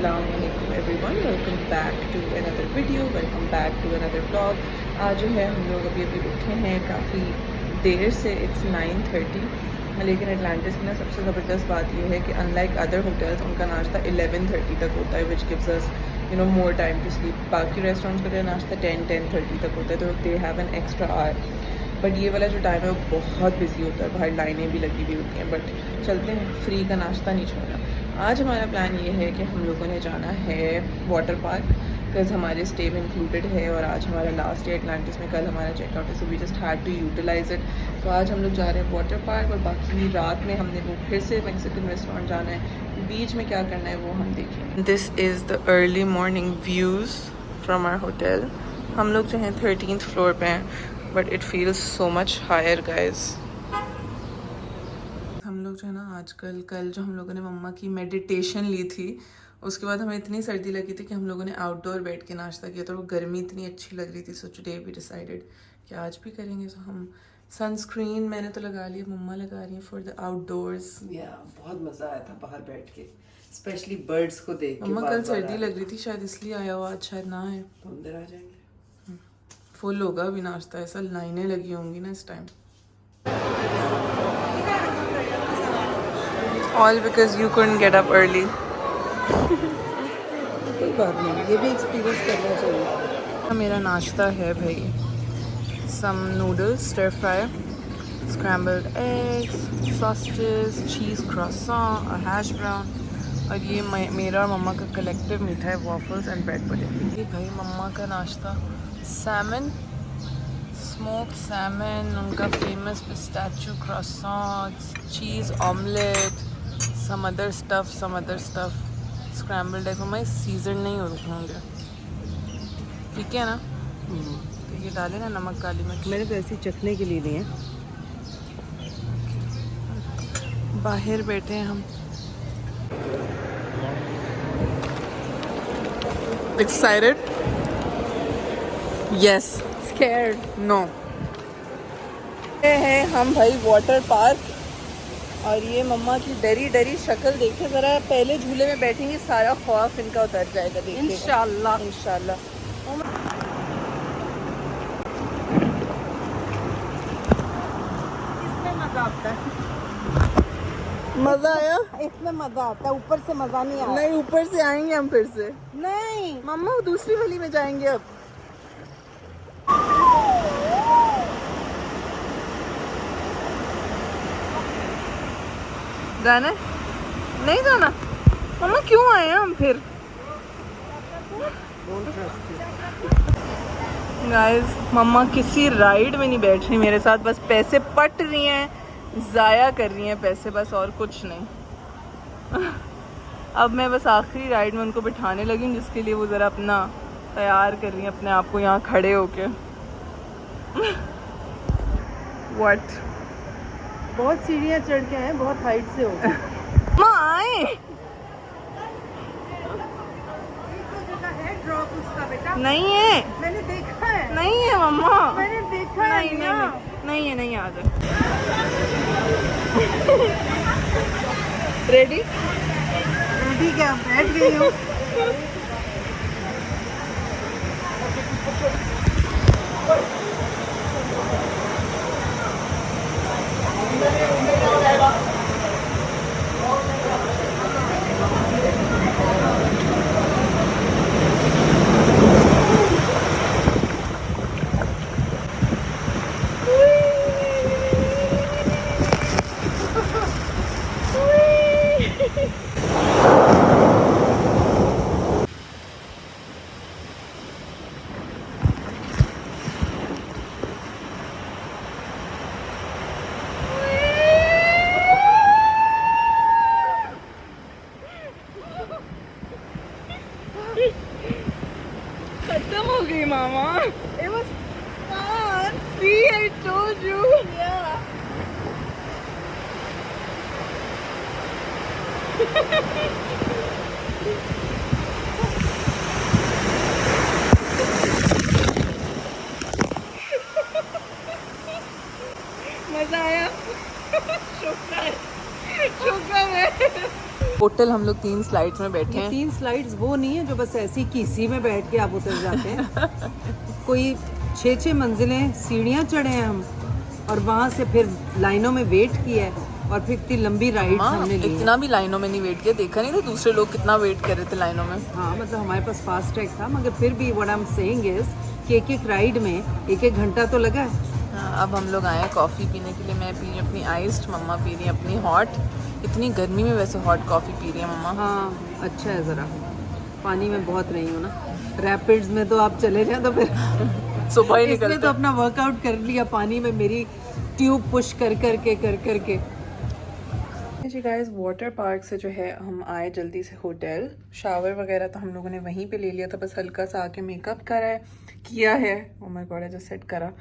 अस्सलामुअलैकुम everyone, welcome back to another video, welcome back to another vlog. आज जो है हम लोग अभी उठे हैं काफ़ी देर से, इट्स 9:30। लेकिन एटलांटिस में ना सबसे ज़बरदस्त बात यह है कि अनलाइक अदर होटल्स उनका नाश्ता 11:30 तक होता है, which gives us more time to sleep. बाकी रेस्टोरेंट्स का नाश्ता 10-10:30 तक होता है, तो they have an extra hour. But ये वाला जो टाइम है वो बहुत बिजी होता है, बाहर लाइनें भी लगी हुई होती हैं। बट चलते हैं, फ्री का नाश्ता नहीं छोड़ना। आज हमारा प्लान ये है कि हम लोगों ने जाना है वाटर पार्क, बिकॉज हमारे स्टे में इंक्लूडेड है और आज हमारा लास्ट डे एटलांटिस में, कल हमारा चेकआउट है, so we just had to utilize it. तो आज हम लोग जा रहे हैं वाटर पार्क और बाकी रात में हमने वो फिर से मैक्सिकन रेस्टोरेंट जाना है। बीच में क्या करना है वो हम देखेंगे। This is the early morning views from our hotel. हम लोग जो हैं 13th फ्लोर पे हैं, but it feels so much higher guys. हम लोग जो है ना आजकल, कल जो हम लोगों ने मम्मा की मेडिटेशन ली थी, उसके बाद हमें इतनी सर्दी लगी थी कि हम लोगों ने आउटडोर बैठ के नाश्ता किया, तो वो गर्मी इतनी अच्छी लग रही थी। सो टुडे वी डिसाइडेड कि आज भी करेंगे। सो हम सनस्क्रीन मैंने तो लगा लिया, मम्मा लगा रही है फॉर द आउटडोर्स। बहुत मजा आया था बाहर बैठ के, स्पेशली बर्ड्स को देख के। मम्मा कल सर्दी लग रही थी, शायद इसलिए आया हुआ, आज शायद ना है, तो अंदर आ जाएंगे। फुल होगा अभी नाश्ता, ऐसा लाइनें लगी होंगी ना इस time. All because you couldn't get up early. कोई बात नहीं, ये भी एक्सपीरियंस करना चाहिए। मेरा नाश्ता है भाई, some noodles, stir fry, scrambled eggs, sausages, cheese croissant, a hash brown, और ये मेरा और मम्मा का कलेक्टिव मीठा है, waffles and bread pudding। ये भाई मम्मा का नाश्ता, salmon, smoked salmon, उनका famous pistachio croissants, cheese omelette, some other stuff, scrambled egg। मम्मा सीजन नहीं होंगे, ठीक है ना? तो ये डाले ना नमक काली मिर्च। मैंने तो ऐसी चखने के लिए लिए हैं। बाहर बैठे हैं हम। एक्साइटेड? यस। स्कैर्ड? नो। हैं हम भाई वाटर पार्क, और ये मम्मा की डरी डरी शक्ल देखे जरा। पहले झूले में बैठेंगे, सारा खौफ इनका उतर जाएगा, देखिए इंशाल्लाह इंशाल्लाह। मजा आया? इसमें मजा आता है, ऊपर से मजा नहीं आता। नहीं, ऊपर से आएंगे हम फिर से। नहीं मम्मा वो दूसरी वाली में जाएंगे अब। जाना है? नहीं जाना? मम्मा क्यों आए हैं हम फिर? गाइस, मम्मा किसी राइड में नहीं बैठ रही मेरे साथ, बस पैसे पट रही हैं, ज़ाया कर रही हैं पैसे, बस और कुछ नहीं। अब मैं बस आखिरी राइड में उनको बिठाने लगी हूँ, जिसके लिए वो ज़रा अपना तैयार कर रही हैं अपने आप को यहाँ खड़े होके। व्हाट? बहुत सीढ़ियाँ चढ़ के हैं, बहुत हाइट से हो। माँ आए? नहीं है, मैंने देखा है। नहीं है मम्मा, मैंने देखा है। नहीं है, नहीं आ जाए। रेडी? रेडी क्या, बैठ गई हूँ। खत्म हो गई मामा। It was fun. See, I told you. Yeah. मजा आया? शुक्र है। टोटल हम लोग 3 स्लाइड्स में बैठे ये हैं। 3 स्लाइड्स वो नहीं है जो बस ऐसी किसी में बैठ के आप उतर जाते हैं। कोई 6-6 मंजिलें सीढ़ियाँ चढ़े हैं हम, और वहाँ से फिर लाइनों में वेट किया है, और फिर इतनी लंबी राइड्स हमने ली हैं। इतना भी लाइनों में नहीं वेट किया, देखा नहीं था दूसरे लोग कितना वेट कर रहे थे लाइनों में। हाँ, मतलब हमारे पास फास्ट ट्रैक था, मगर फिर भी what I am saying is कि एक राइड में 1-1 घंटा तो लगा है। हाँ, अब हम लोग आए हैं कॉफ़ी पीने के लिए। मैं पी रही हूँ अपनी आइस्ड, मम्मा पी रही है अपनी हॉट। इतनी गर्मी में वैसे हॉट कॉफ़ी पी रही है मम्मा। हाँ, अच्छा है, ज़रा पानी में बहुत रही हूँ ना। रैपिड्स में तो आप चले जाए तो फिर सुबह ही इसने निकलते तो अपना वर्कआउट कर लिया पानी में, मेरी ट्यूब पुश कर करके। जी गाइस, वाटर पार्क से जो है हम आए जल्दी से होटल। शावर वगैरह तो हम लोगों ने वहीं पे ले लिया था, बस हल्का सा आके मेकअप किया है। ओह माय गॉड, जो सेट करा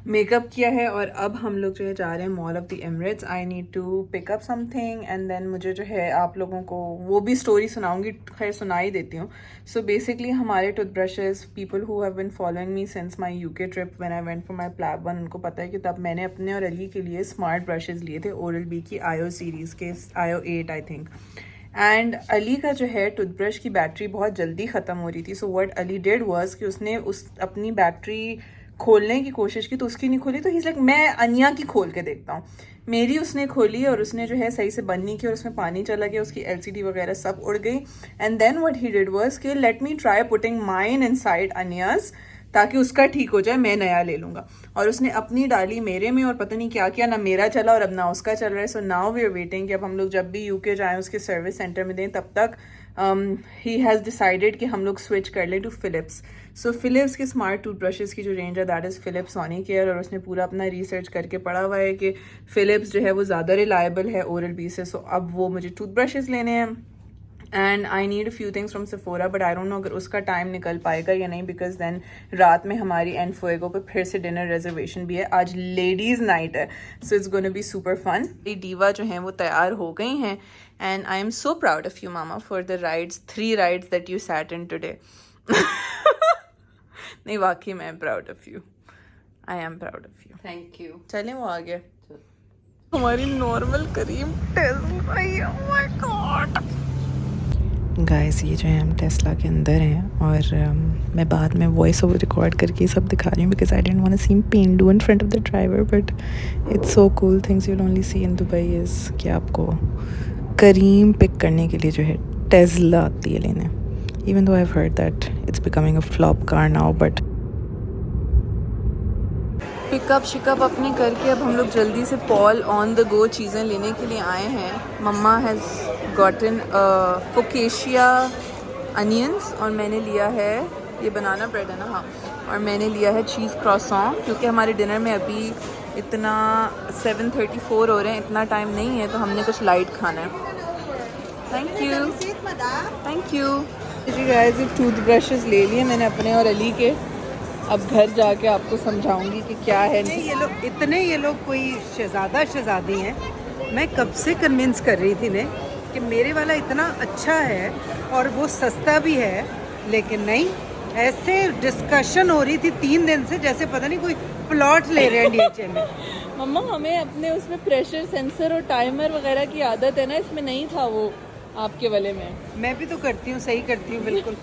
मेकअप किया है, और अब हम लोग जो है जा रहे हैं mall of the Emirates. I need to pick up something and then मुझे जो है आप लोगों को वो भी स्टोरी सुनाऊंगी, खैर सुना ही देती हूँ। सो बेसिकली हमारे toothbrushes, people who have been following me since my UK trip when I went for my PLAB 1, उनको पता है कि तब मैंने अपने और अली के लिए स्मार्ट ब्रशेज़ लिए थे, ओरल बी की आयो सीरीज़ के, आयो 8 आई थिंक। एंड अली का जो है टूथब्रश की बैटरी बहुत जल्दी ख़त्म हो रही थी। So what Ali did was कि उसने अपनी बैटरी खोलने की कोशिश की, तो उसकी नहीं खोली, तो ही लाइक मैं अनिया की खोल के देखता हूँ। मेरी उसने खोली और उसने जो है सही से बंद नहीं की, और उसमें पानी चला गया, उसकी LCD वगैरह सब उड़ गई। And then what he did was कि let me try putting mine inside onions, ताकि उसका ठीक हो जाए, मैं नया ले लूँगा। और उसने अपनी डाली मेरे में, और पता नहीं क्या किया, ना मेरा चला और अब ना उसका चल रहा है। So now we are waiting कि अब हम लोग जब भी यूके जाएँ उसके सर्विस सेंटर में दें, तब तक ही हैज़ डिसाइडेड कि हम लोग स्विच कर लें टू फिलिप्स। सो फिलिप्स के स्मार्ट टूथब्रशेज़ की जो रेंज है दैट इज़ फिलिप्स सोनिकेयर, और उसने पूरा अपना रिसर्च करके पढ़ा हुआ है कि फिलिप्स जो है वो ज़्यादा रिलायबल है ओरल बी से। सो अब वो मुझे टूथब्रशेज़ लेने हैं and I need few things from Sephora, but I don't no अगर उसका टाइम निकल पाएगा या नहीं, बिकॉज देन रात में हमारी एन फुएगो पे फिर से डिनर रिजर्वेशन भी है। आज लेडीज़ नाइट है, so it's gonna be super fun. Diva जो हैं वो तैयार हो गई हैं, and I am so proud of you mama for the rides, 3 rides that you sat in today. नहीं, वाकई मैं am proud of you, I am proud of you. Thank you. चलें, वो आ गया हमारी normal Careem Tesla. Oh my god guys, ये जो है हम टेस्ला के अंदर हैं, और मैं बाद में वॉइस ओवर रिकॉर्ड करके ये सब दिखा रही हूँ, because I didn't want to seem पेंडू in front of the driver, but it's so cool. Things you'll only see in Dubai is कि आपको करीम पिक करने के लिए जो है टेस्ला आती है लेने। Even though I have heard that it's becoming a flop car now, but pickup शिकअप अपनी करके अब हम लोग जल्दी से पॉल ऑन द गो चीज़ें लेने के लिए आए हैं। मम्मा हैज़ गॉटन फोकेशिया अनियंस, और मैंने लिया है ये बनाना ब्रेड है ना, हाँ, और मैंने लिया है चीज़ क्रॉसॉन, क्योंकि हमारे डिनर में अभी इतना 7:34 हो रहे हैं, इतना टाइम नहीं है, तो हमने कुछ लाइट खाना है। Thank you, thank you ji guys. Toothbrushes ले लिए मैंने अपने और अली के, अब घर जाके आपको समझाऊंगी कि क्या है। ये लोग कोई शहजादी हैं। मैं कब से कन्विंस कर रही थी इन्हें कि मेरे वाला इतना अच्छा है और वो सस्ता भी है, लेकिन नहीं, ऐसे डिस्कशन हो रही थी 3 दिन से जैसे पता नहीं कोई प्लॉट ले रहे हैं नीचे में। मम्मा, हमें अपने उसमें प्रेशर सेंसर और टाइमर वगैरह की आदत है ना, इसमें नहीं था वो आपके वाले में। मैं भी तो करती हूँ, सही करती हूँ बिल्कुल।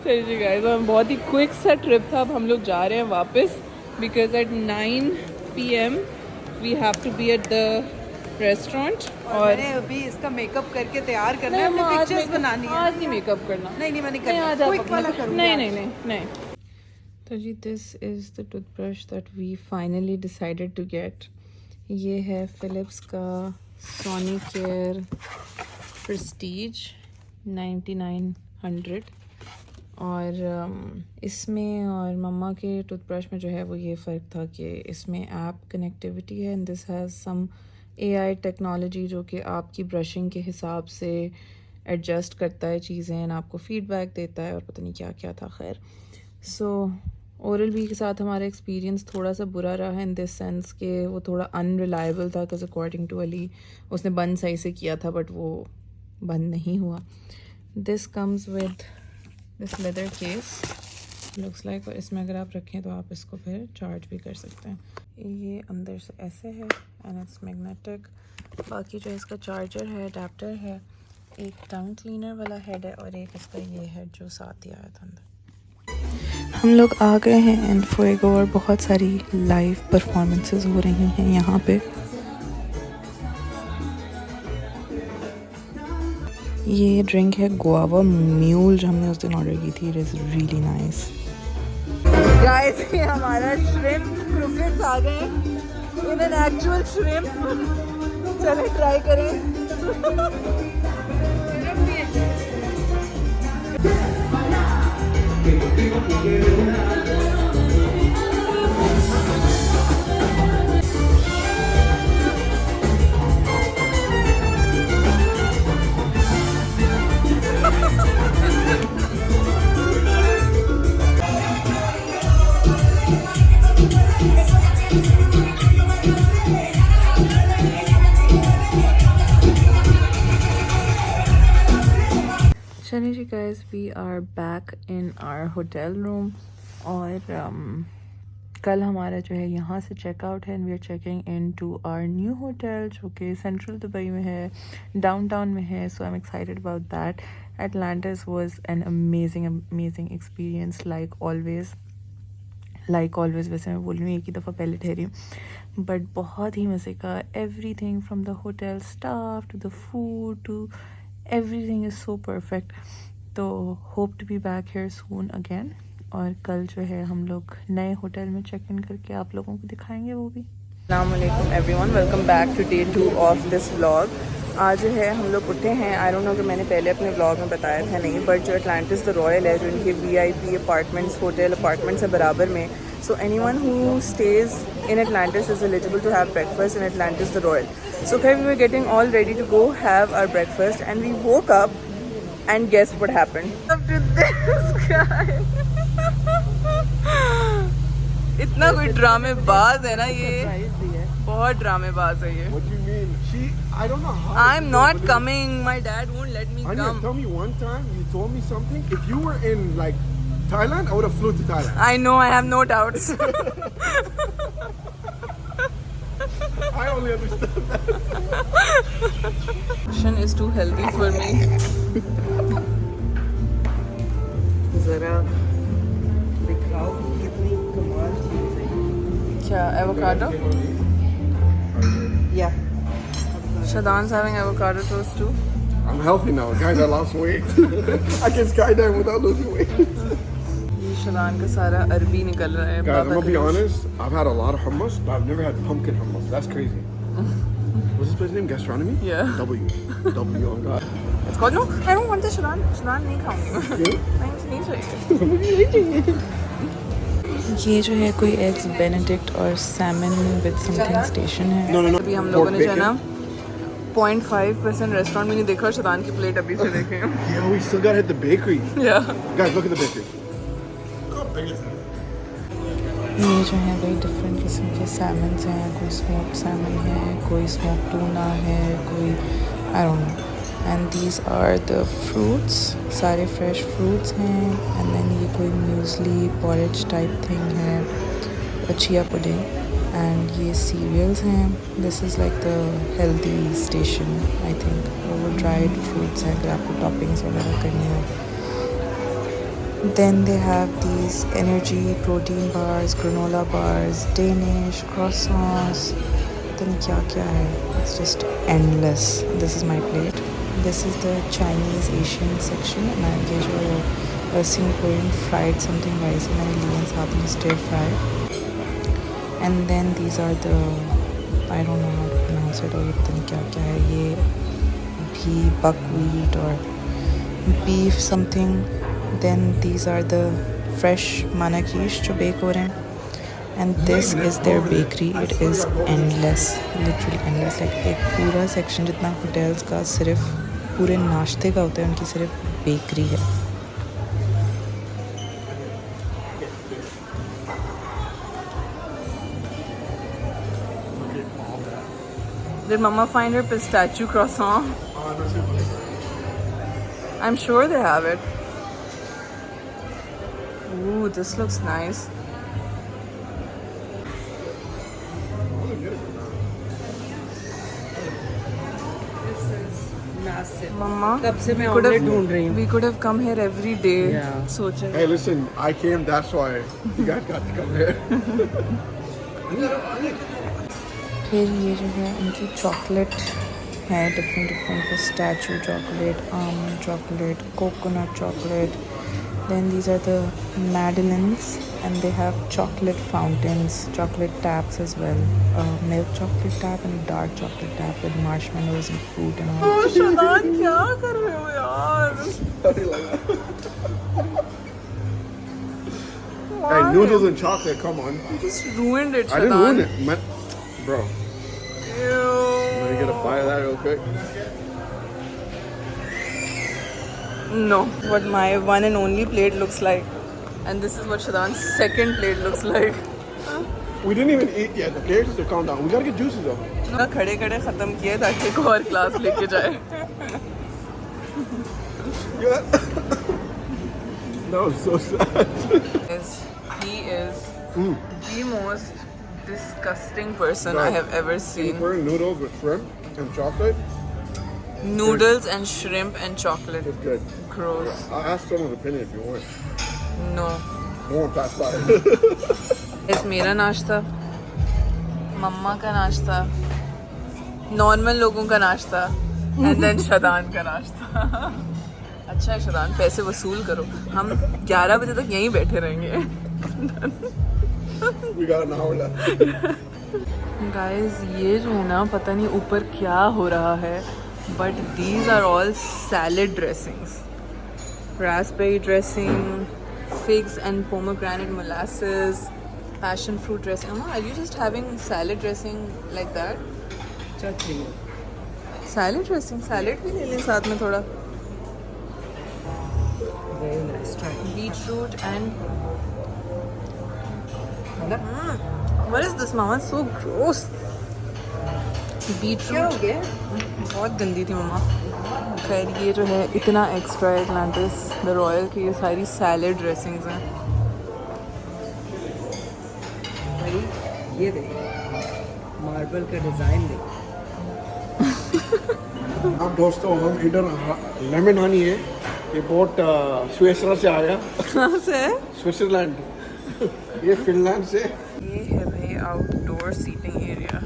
चलिए गाइस, बहुत ही क्विक सा ट्रिप था। अब हम लोग जा रहे हैं वापस, because at 9 PM we have to be at the restaurant. और मैंने अभी इसका मेकअप करके तैयार करना है, हमें पिक्चर्स बनानी है। आज नहीं मेकअप करना, नहीं मैं नहीं नहीं, आज करना, आप क्विक वाला करूँगी। नहीं। तो जी, this is the toothbrush that we finally decided to get. ये है फिलिप्स का सोनिकेयर प्रेस्टीज 9900, और इसमें और मम्मा के टूथब्रश में जो है वो ये फ़र्क था कि इसमें ऐप कनेक्टिविटी है, and this has some AI technology जो कि आपकी ब्रशिंग के हिसाब से एडजस्ट करता है चीज़ें, एंड आपको फीडबैक देता है, और पता नहीं क्या क्या था। खैर, सो ओरल बी के साथ हमारा एक्सपीरियंस थोड़ा सा बुरा रहा है इन दिस सेंस कि वो थोड़ा अनरिलायबल था, बिकॉज अकॉर्डिंग टू अली उसने बंद सही से किया था, बट वो बंद नहीं हुआ। This comes with this leather case looks like, और इसमें अगर आप रखें तो आप इसको फिर चार्ज भी कर सकते हैं। ये अंदर से ऐसे है एंड इट्स मैग्नेटिक। बाकी जो इसका चार्जर है, अडेप्टर है, एक टंग क्लीनर वाला हेड है और एक इसका ये हेड जो साथ ही आया था अंदर। हम लोग आ गए हैं एंड फुएगो और बहुत सारी लाइव परफॉर्मेंसेस हो रही हैं यहाँ पे। ये ड्रिंक है गुआवा म्यूल जो हमने उस दिन ऑर्डर की थी। It is really nice. Guys ये हमारा श्रिम्प क्रूकेट्स आ गए इन एन एक्चुअल श्रिम्प। चले ट्राई करें। चलिए जी guys, we are back in our hotel room और कल हमारा जो है यहाँ से चेकआउट है and we are checking in to our new hotel जो कि सेंट्रल दुबई में है, डाउनटाउन में है। So I am excited about that. Atlantis was an amazing experience like always वैसे मैं बोल रही हूँ एक ही दफ़ा पहले ठहरी हूँ, बट बहुत ही मज़े का। Everything from the hotel staff to the food to everything is so perfect. तो hope to be back here soon again. और कल जो है हम लोग नए होटल में चेक इन करके आप लोगों को दिखाएंगे वो भी। अस्सलाम वालेकुम everyone, welcome back to day 2 of this vlog. आज जो है हम लोग उठे हैं, आई डोंट नो कि मैंने पहले अपने व्लॉग में बताया था नहीं, बट जो एटलांटिस द रॉयल है, जो इनके VIP अपार्टमेंट्स होटल अपार्टमेंट्स है बराबर में। So anyone who stays in Atlantis is eligible to have breakfast in Atlantis the Royal. So we were getting all ready to go have our breakfast and we woke up and guess what happened? Up to this guy. इतना कोई ड्रामेबाज है ना ये, बहुत ड्रामेबाज है ये। What do you mean? I don't know how. I'm not coming. My dad won't let me Anya, come. tell me one time you told me something. If you were in like Thailand, I would have flew to Thailand. I know, I have no doubts. I only understand that. Russian is too healthy for me. ज़रा दिखाओ कितनी कमाल चीज़ है। क्या avocado? Yeah. Shadan's having avocado toast too. I'm healthy now, guys. I lost weight. I can skydive without losing weight. ये शदान का सारा अरबी निकल रहा है। Guys, I'm gonna be honest. I've had a lot of hummus, but I've never had pumpkin hummus. That's crazy. What's this place name? Gastronomy? Yeah. W. Oh God. It's called no. I don't want the Shadan. Shadan नहीं खाऊंगी। नहीं चाहिए। ये जो है कोई eggs Benedict और Simon with something station है। No. अभी हम लोगों Pork ने जो है bacon. ना 0.5% रेस्टोरेंट में नहीं देखा, शदान की प्लेट अभी से देखे हैं। Yeah, we still gotta hit the bakery. Yeah. Guys, look at the bakery. ये जो है वही डिफरेंट किस्म के सैमन्स हैं। कोई स्मोक्ड सैमन है, कोई स्मोक्ड टूना है, कोई I don't know. And these are the fruits, सारे फ्रेश फ्रूट्स हैं। एंड देन ये कोई म्यूसली पॉरेज टाइप थिंग है, चिया पुडिंग। एंड ये सीरियल्स हैं। This is like the healthy station I think. वो ड्राइड फ्रूट्स हैं, अगर आपको टॉपिंग्स वगैरह करनी हो। Then they have these energy protein bars, granola bars, Danish croissants. Then क्या है? It's just endless. This is my plate. This is the Chinese Asian section. And ये जो Singaporean fried something rice मैंने लिए हैं, साथ में stir fry. And then these are the I don't know how to pronounce it. और ये पता नहीं क्या है ये, भी buckwheat or beef something. Then these are the fresh manakish जो bake हो रहे हैं। And this is their bakery. It is endless, literally endless. Like एक पूरा section जितना hotels का सिर्फ पूरे नाश्ते का होता है, उनकी सिर्फ bakery है। Did Mama find her pistachio croissant? I'm sure they have it. Ooh, this looks nice. This is पास से Mama, कब से मैं we could have- ऑमलेट ढूंढ रही हूँ We could have come here every day. Yeah. सोचे Hey, listen, I came, that's why you guys got to come here. फिर ये जो है इनकी चॉकलेट है, different pistachio chocolate, almond chocolate, coconut chocolate. Then these are the madeleines and they have chocolate fountains, chocolate taps as well. Milk chocolate tap and dark chocolate tap with marshmallows and fruit and all. Shadan क्या कर रहे हो यार? Hey, noodles and chocolate, come on. You just ruined it, I didn't Shadaan. ruin it, man. Bro, let me get a bite of that real quick. No, what my one and only plate looks like, and this is what Shadaan's second plate looks like. We didn't even eat yet, okay? So calm down. We gotta get juices though. ना खड़े खड़े खत्म किए ताकि एक और class लेके जाए. Yeah. That was so sad. He is the most disgusting person I Right. have ever seen. We're noodles with shrimp and chocolate. Noodles and shrimp and chocolate. It's good. Gross. I'll ask someone's opinion if you want. No. No one passed by. इस मेरा नाश्ता, मम्मा का नाश्ता, normal लोगों का नाश्ता, and then Shadan का नाश्ता. अच्छा है शदान, पैसे वसूल करो. हम 11 बजे तक यहीं बैठे रहेंगे. We got an hour left. Guys ये जो है ना, पता नहीं ऊपर क्या हो रहा है, but these are all salad dressings. Raspberry dressing, figs and pomegranate molasses, passion fruit dressing. Amma, are you just having salad dressing like that? Chutney Salad dressing, salad भी ले लें साथ में थोड़ा. Very nice try Beetroot and what is this, mama? So gross. क्या Beetroot हो गया बहुत गंदी थी मम्मा. खैर ये जो है इतना एक्स्ट्रा एटलांटिस द रॉयल की ये सारी सैलेड ड्रेसिंग्स हैं. भाई ये देख मार्बल का डिजाइन देख अब दोस्तों हम इधर लेमन हनी है, ये बोट स्विट्जरलैंड से आया. कहाँ से है? स्विट्जरलैंड. ये फिनलैंड से. ये है भाई आउटडोर सीटिंग एरिया.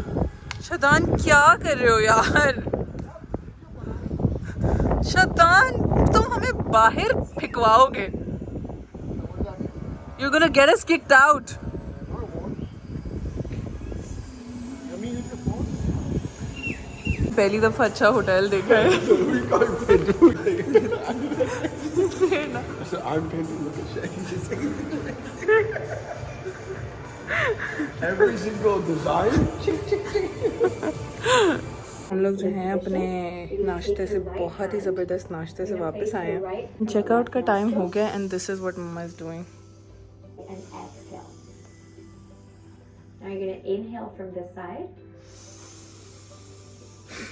शदान क्या कर रहे हो यार? शदान तुम हमें बाहर फिकवाओगे. You're gonna get us kicked out. पहली दफा अच्छा होटल देखा है. So I'm painting, look at Shaggy. Every single design. हम लोग जो हैं अपने नाश्ते से, बहुत ही ज़बरदस्त नाश्ते से वापस आए हैं. चेकआउट का टाइम हो गया and this is what mama is doing. And exhale. Now you're going to inhale from this side.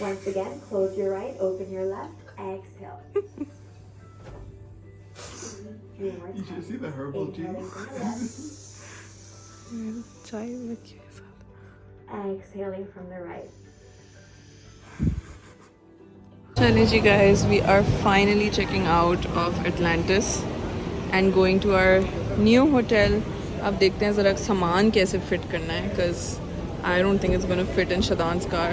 Once again, close your right, open your left, exhale. Three more You should times. see the herbal tea. Inhaling from the left, चाय रखिए साथ. exhaling from the right. चलिए जी guys, we are finally checking out of Atlantis and going to our new hotel. अब देखते हैं ज़रा सामान कैसे फिट करना है, because I don't think it's gonna fit in Shadan's car.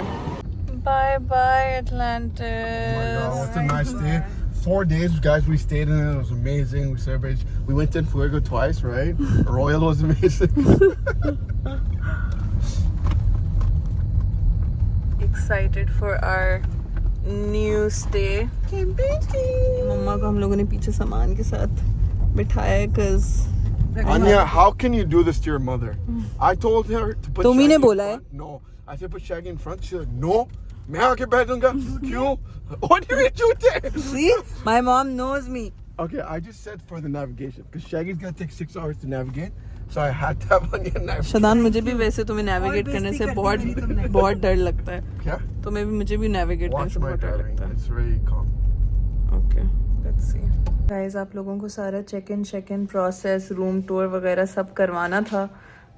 Bye bye Atlantis. Oh, it's a nice day. 4 days, guys. We stayed in it. It was amazing. We celebrated. We went in Fuego twice, right? Royal was amazing. Excited for our new stay. मम्मा को हम लोगों ने पीछे सामान के साथ बिठाया है, cause Anya, how can you do this to your mother? I told her to put. तुम ही ने Shaggy in बोला है? front. No, I said put Shaggy in front. She's like, no. मैं आके बैठूंगा. क्यों? What do you mean झूठे? See, my mom knows me. Okay, I just said for the navigation because Shaggy's gonna take 6 hours to navigate, so I had to have Anya navigate. Shadan मुझे भी वैसे तुम्हें navigate करने से बहुत डर लगता है. Yeah. तुम्हें भी मुझे भी नेविगेट करने Watch से my बहुत डर driving. लगता है. It's very calm. Okay, let's see. Guys आप लोगों को सारा check in process, room tour वगैरह सब करवाना था,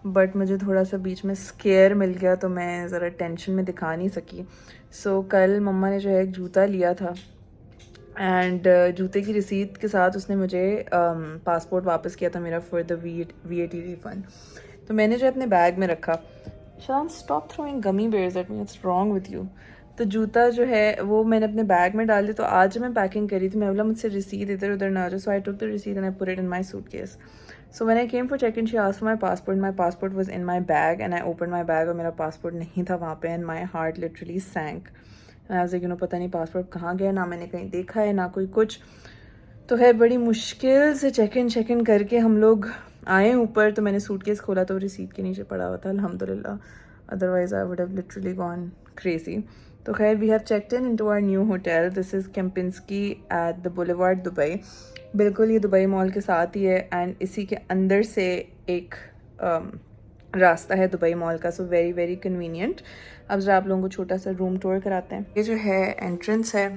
बट मुझे थोड़ा सा बीच में स्केयर मिल गया तो मैं ज़रा टेंशन में दिखा नहीं सकी. सो कल मम्मा ने जो है एक जूता लिया था एंड जूते की रसीद के साथ उसने मुझे पासपोर्ट वापस किया था मेरा फॉर द VAT रिफंड। तो मैंने जो अपने बैग में रखा, Shaan stop throwing gummy bears at me, it's wrong with you. तो जूता जो है वो मैंने अपने बैग में डाल दिया। तो आज जब मैं पैकिंग करी थी मैं बोला मुझसे रसीद इधर उधर ना जाए, सो आई टुक द रसीद and I put it in my suitcase. So when I came for check-in, she asked for my passport. My passport was in my bag, and I opened my bag और मेरा passport नहीं था वहाँ पे, and my heart literally sank. And I was like, you know, पता नहीं passport कहाँ गया, ना मैंने कहीं देखा है ना कोई कुछ। तो है बड़ी मुश्किल से चेक इन करके हम लोग आए ऊपर। तो मैंने सूटकेस खोला तो रिसीट के नीचे पड़ा हुआ था, अल्हम्दुलिल्लाह, otherwise I would have literally gone crazy. तो खैर we have checked in into our new hotel. This is Kempinski at the boulevard Dubai. बिल्कुल ये दुबई मॉल के साथ ही है, एंड इसी के अंदर से एक रास्ता है दुबई मॉल का, सो वेरी वेरी कन्वीनियंट। अब जरा आप लोगों को छोटा सा रूम टूर कराते हैं। ये जो है एंट्रेंस है,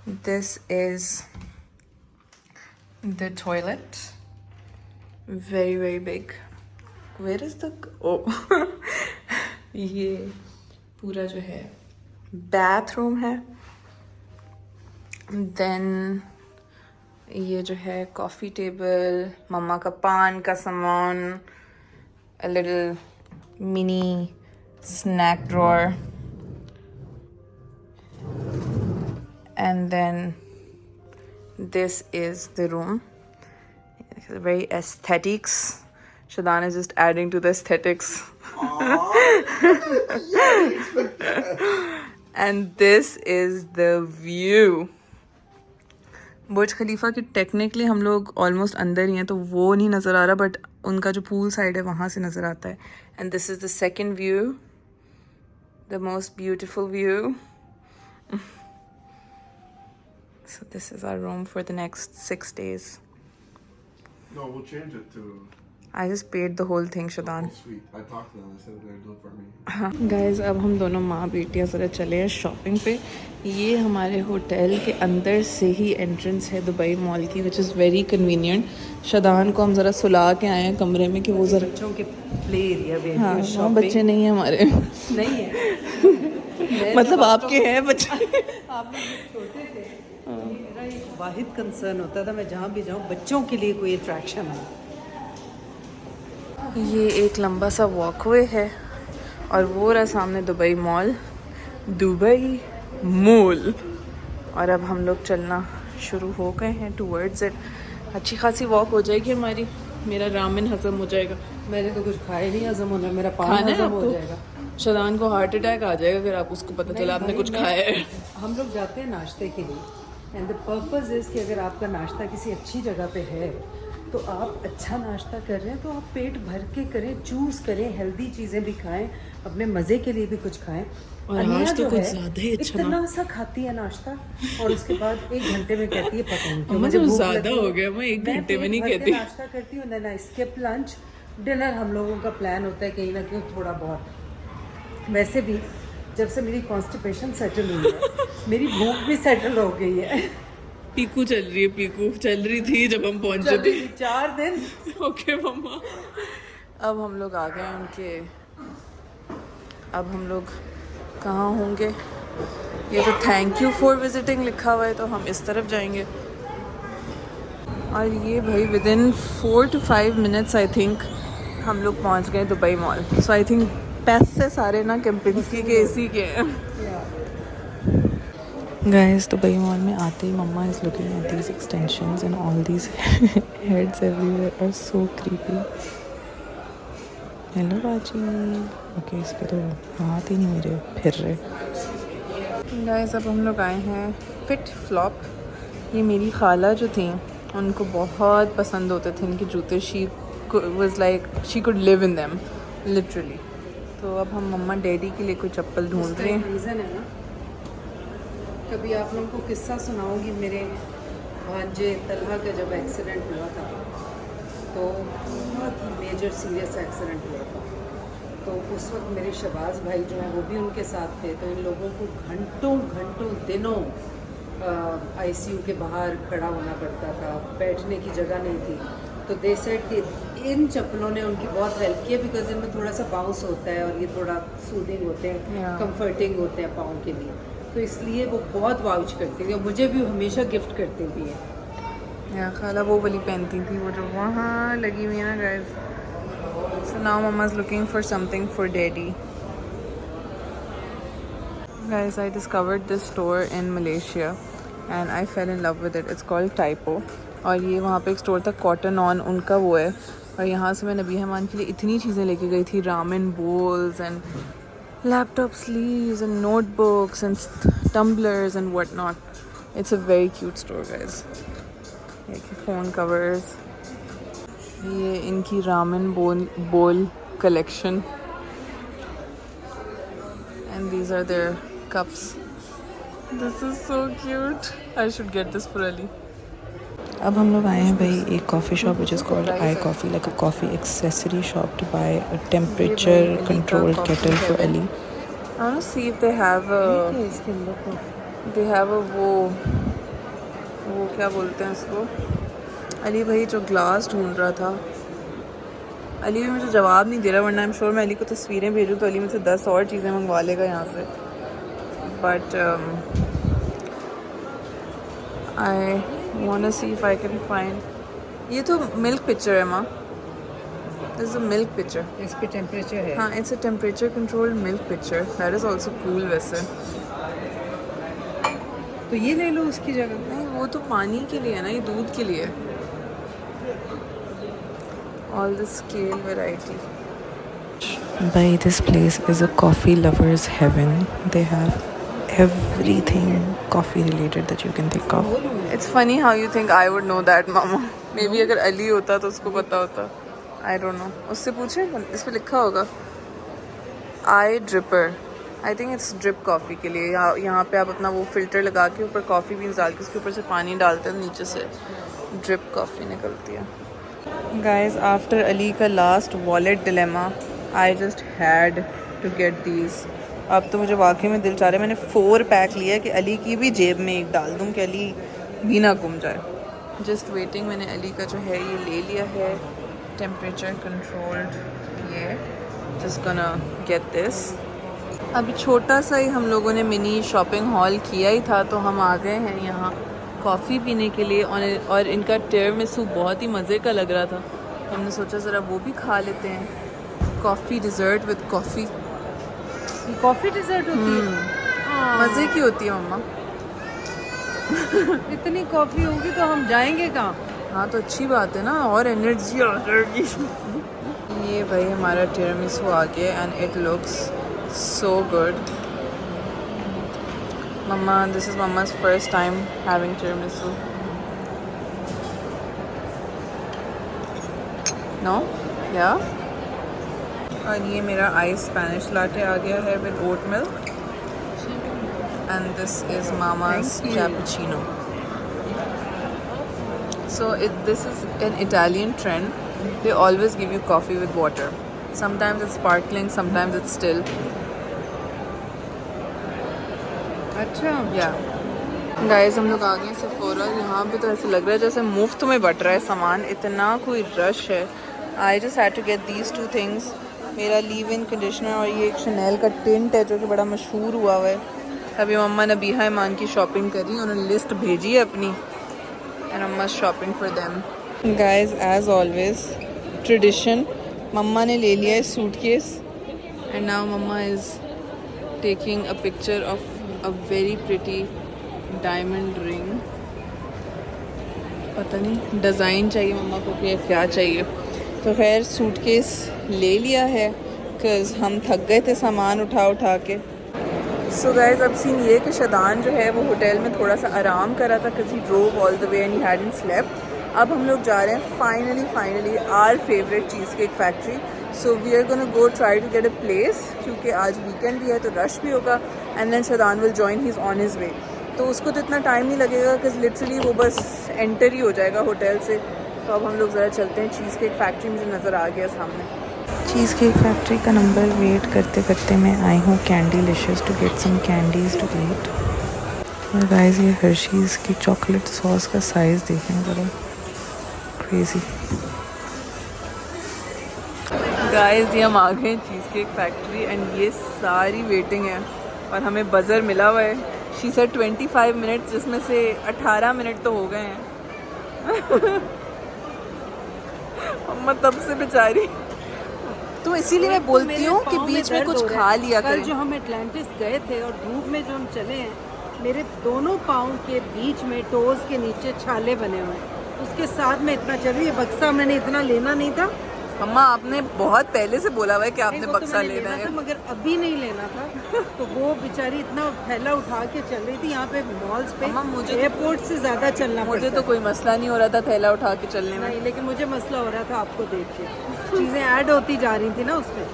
this is the toilet, very very big. Where is the ये पूरा जो है बाथरूम है। देन ये जो है कॉफ़ी टेबल, मम्मा का पान का सामान, a little mini snack drawer, and then this is the room. Very aesthetics. Shadan is just adding to the aesthetics. And this is the view. बुर्ज खलीफा की टेक्निकली हम लोग ऑलमोस्ट अंदर ही हैं तो वो नहीं नज़र आ रहा, बट उनका जो पूल साइड है वहाँ से नज़र आता है। And this is the second view, the most beautiful view. So this is our room for the next 6 days. No, we'll change it to. I just paid the whole thing, Shadan. Oh, sweet. I talked to them. I said they're doing for me. Guys अब हम दोनों माँ बेटियाँ ज़रा चले हैं shopping पे। ये हमारे होटल के अंदर से ही एंट्रेंस है दुबई मॉल की, which is very convenient. Shadan को हम ज़रा सुला के आए हैं कमरे में कि वो ज़रा बच्चों के प्ले एरिया भी हाँ वहाँ बच्चे नहीं हैं हमारे नहीं है। मतलब आपके हैं बच्चे। आप लोग जब छोटे थे मेरा एक वाहिद कंसर्न होता था मैं जहाँ भी जाऊँ बच्चों के लिए कोई अट्रैक्शन है। ये एक लंबा सा वॉकवे है और वो रहा सामने दुबई मॉल, दुबई मॉल। और अब हम लोग चलना शुरू हो गए हैं टूवर्ड्स इट। अच्छी खासी वॉक हो जाएगी हमारी, मेरा रामेन हजम हो जाएगा। मैंने तो कुछ खाया नहीं, हजम होना मेरा पान खाना है हजम हो आपको? जाएगा। शदान को हार्ट अटैक आ जाएगा अगर आप उसको पता चला आपने कुछ खाया है। हम लोग जाते हैं नाश्ते के लिए, एंड द पर्पस इज़ कि अगर आपका नाश्ता किसी अच्छी जगह पे है तो आप अच्छा नाश्ता कर रहे हैं तो आप पेट भर के करें, चूज़ करें, हेल्दी चीज़ें भी खाएं, अपने मज़े के लिए भी कुछ खाएं। और अनिया आज तो जो कुछ है, ज़्यादा ही अच्छा इतना सा खाती है नाश्ता और उसके बाद 1 घंटे में कहती है पता नहीं क्यों अम्मा मुझे तो भूख ज़्यादा लगी है। हो गया, मैं 1 घंटे में नहीं पेट भर के कहती। नाश्ता करती हूँ, then I skip lunch. Dinner हम लोगों का प्लान होता है कहीं ना कहीं थोड़ा बहुत। वैसे भी जब से मेरी कॉन्स्टिपेशन सेटल हुई है मेरी भूख भी सेटल हो गई है। पीकू चल रही है, पीकू चल रही थी जब हम पहुंचे थे। 4 दिन। ओके मम्मा। अब हम लोग आ गए हैं उनके, अब हम लोग कहाँ होंगे? ये तो थैंक यू फॉर विजिटिंग लिखा हुआ है तो हम इस तरफ जाएंगे। और ये भाई with in 4 to 5 minutes I think हम लोग पहुँच गए Dubai mall. So I think पैसे सारे ना केम्पिंस्की के इसी के हैं। Guys, दुबई मॉल में आते ही mama is looking at these extensions and all these heads everywhere are so creepy. Hello बाजी। ओके इसके तो हाथ ही नहीं मेरे फिर रहे। गाइस अब हम लोग आए हैं फिट फ्लॉप। ये मेरी खाला जो थी उनको बहुत पसंद होते थे इनके जूते। She was like she could live in them literally. तो अब हम मम्मा डैडी के लिए कोई चप्पल ढूंढ रहे हैं। रीज़न है ना, कभी आप लोगों को किस्सा सुनाऊंगी मेरे भांजे तलहा का जब एक्सीडेंट हुआ था तो बहुत ही मेजर सीरियस एक्सीडेंट हुआ था। तो उस वक्त मेरे शहबाज भाई जो हैं वो भी उनके साथ थे। तो इन लोगों को घंटों दिनों ICU के बाहर खड़ा होना पड़ता था, बैठने की जगह नहीं थी। तो दे सेड कि इन चप्पलों ने उनकी बहुत हेल्प की है बिकॉज इनमें थोड़ा सा बाउंस होता है और ये थोड़ा सूदिंग होते हैं, कंफर्टिंग होते हैं पाँव के लिए। तो इसलिए वो बहुत वाउच करती है, मुझे भी हमेशा गिफ्ट करती भी है। या खाला वो वाली पहनती थी वो जो वहाँ लगी हुई है ना guys. So now mama is looking for something for daddy. Guys, I discovered this store in Malaysia and I fell in love with it. It's called Typo. और ये वहाँ पे एक स्टोर था Cotton On, उनका वो है। और यहाँ से मैं नबी हमान के लिए इतनी चीज़ें लेके गई थी, ramen bowls and laptop sleeves and notebooks and tumblers and whatnot. It's a very cute store, guys. ये phone covers. ये इनकी ramen bowl collection. And these are their cups. This is so cute. I should get this for Ali. अब हम लोग आए हैं भाई एक coffee shop which is called iCoffee, like a coffee accessory shop to buy a temperature controlled kettle for Ali. I want to see if they have a वो क्या बोलते हैं इसको। अली भाई जो ग्लास ढूंढ रहा था, अली भी मुझे जवाब नहीं दे रहा, वरना आई एम श्योर मैं अली को तस्वीरें भेजूँ तो अली मुझसे 10 और चीज़ें मंगवा लेगा यहाँ से। But I want to see if I can find. ये तो मिल्क पिक्चर है माँ, this is a milk pitcher. इस पे टेम्परेचर है। हाँ, it's a temperature controlled milk pitcher, that is also cool. वैसे तो ये ले लो उसकी जगह। नहीं, वो तो पानी के लिए है ना, ये दूध के लिए। All the scale variety. By this place is a coffee lover's heaven. They have everything coffee related that you can think of. It's funny how you think I would know that, Mama. Maybe अगर अली होता तो उसको पता होता। I don't know. उससे पूछे, इस पे लिखा होगा I dripper. I think it's drip coffee के लिए। यहाँ पे आप अपना वो फिल्टर लगा के ऊपर कॉफ़ी बीन्स डाल के उसके ऊपर से पानी डालते हैं, नीचे से ड्रिप कॉफ़ी निकलती है। Guys, after Ali का last wallet dilemma, I just had to get these. अब तो मुझे वाकई में दिल चाह रहा है, मैंने 4 पैक लिया कि अली की भी जेब में एक डाल दूँ कि अली भी ना गुम जाए। Just waiting, मैंने अली का जो है ये ले लिया है, temperature controlled ये। Just gonna get this. अभी छोटा सा ही हम लोगों ने मिनी शॉपिंग हॉल किया ही था, तो हम आ गए हैं यहाँ कॉफ़ी पीने के लिए। और इनका टिरामिसू बहुत ही मज़े का लग रहा था, हमने सोचा ज़रा वो भी खा लेते हैं। Coffee dessert with coffee. Coffee dessert होती है, मज़े की होती है मम्मा। इतनी कॉफ़ी होगी तो हम जाएंगे कहाँ। हाँ तो अच्छी बात है ना, और एनर्जी आ जाएगी। ये भाई हमारा टिरामिसू आ गया and it looks so good. Mama, this is Mama's first time having tiramisu. No? Yeah? और ये मेरा आइस स्पेनिश लाटे आ गया है with oat milk. And this is Mama's cappuccino. So this is an Italian trend. They always give you coffee with water. Sometimes it's sparkling, sometimes it's still. अच्छा या guys, हम लोग आ गए Sephora. यहाँ पे तो ऐसे लग रहा है जैसे मुफ्त में बट रहा है सामान, इतना कोई रश है। I just had to get these 2 things, मेरा लीव इन कंडीशनर और ये एक शनेल का टिंट है जो कि बड़ा मशहूर हुआ हुआ है। अभी मम्मा नबीहा ईमान की शॉपिंग कर रही, उन्होंने लिस्ट भेजी है अपनी and mama shopping for them. Guys, as always tradition, mama ने ले लिया है suitcase and now mama is taking a picture of a very pretty diamond ring. पता नहीं डिज़ाइन चाहिए मम्मा को कि क्या चाहिए। तो खैर सूटकेस ले लिया है बिकॉज़ हम थक गए थे सामान उठा उठा के। सो गाइस, अब सीन ये कि शदान जो है वो होटल में थोड़ा सा आराम कर रहा था because he drove all the way and he hadn't slept. अब हम लोग जा रहे हैं finally our favourite cheese cake factory. So we are gonna go try to get a place, क्योंकि आज वीकेंड भी है तो रश भी होगा। And then Shadan will join, he is on his way. तो उसको तो इतना टाइम नहीं लगेगा बिकॉज लिटरली वो बस एंटर ही हो जाएगा होटल से। तो अब हम लोग ज़रा चलते हैं। चीज़ केक फैक्ट्री मुझे नज़र आ गया सामने। चीज़ केक फैक्ट्री का नंबर वेट करते करते मैं आई हूँ Candylicious to get some candies to eat. और गाइस, ये हर्शीज़ की चॉकलेट सॉस का साइज़ देखें ज़रा, क्रेज़ी। गाइस, ये हम आ गए चीज़ केक फैक्ट्री एंड ये सारी वेटिंग है और हमें बज़र मिला हुआ है शी सेड 25 मिनट, जिसमें से 18 मिनट तो हो गए हैं। अम्मा तब से बेचारी, तो इसीलिए मैं बोलती हूँ कि बीच में कुछ खा लिया कल करें। जो हम एटलांटिस गए थे और धूप में जो हम चले हैं, मेरे दोनों पाँव के बीच में टोज के नीचे छाले बने हुए हैं। उसके साथ में इतना चली, ये बक्सा मैंने इतना लेना नहीं था। अम्मा आपने बहुत पहले से बोला हुआ है कि आपने नहीं, वो तो बक्सा मैंने लेना है। था, मगर अभी नहीं लेना था। तो वो बेचारी इतना थैला उठा के चल रही थी। यहाँ पे मॉल्स पे अम्मा, मुझे एयरपोर्ट से ज्यादा चलना मुझे पड़ता तो है। कोई मसला नहीं हो रहा था थैला उठा के चलने में। नहीं, लेकिन मुझे मसला हो रहा था आपको देख के, चीजें ऐड होती जा रही थी ना उसमें।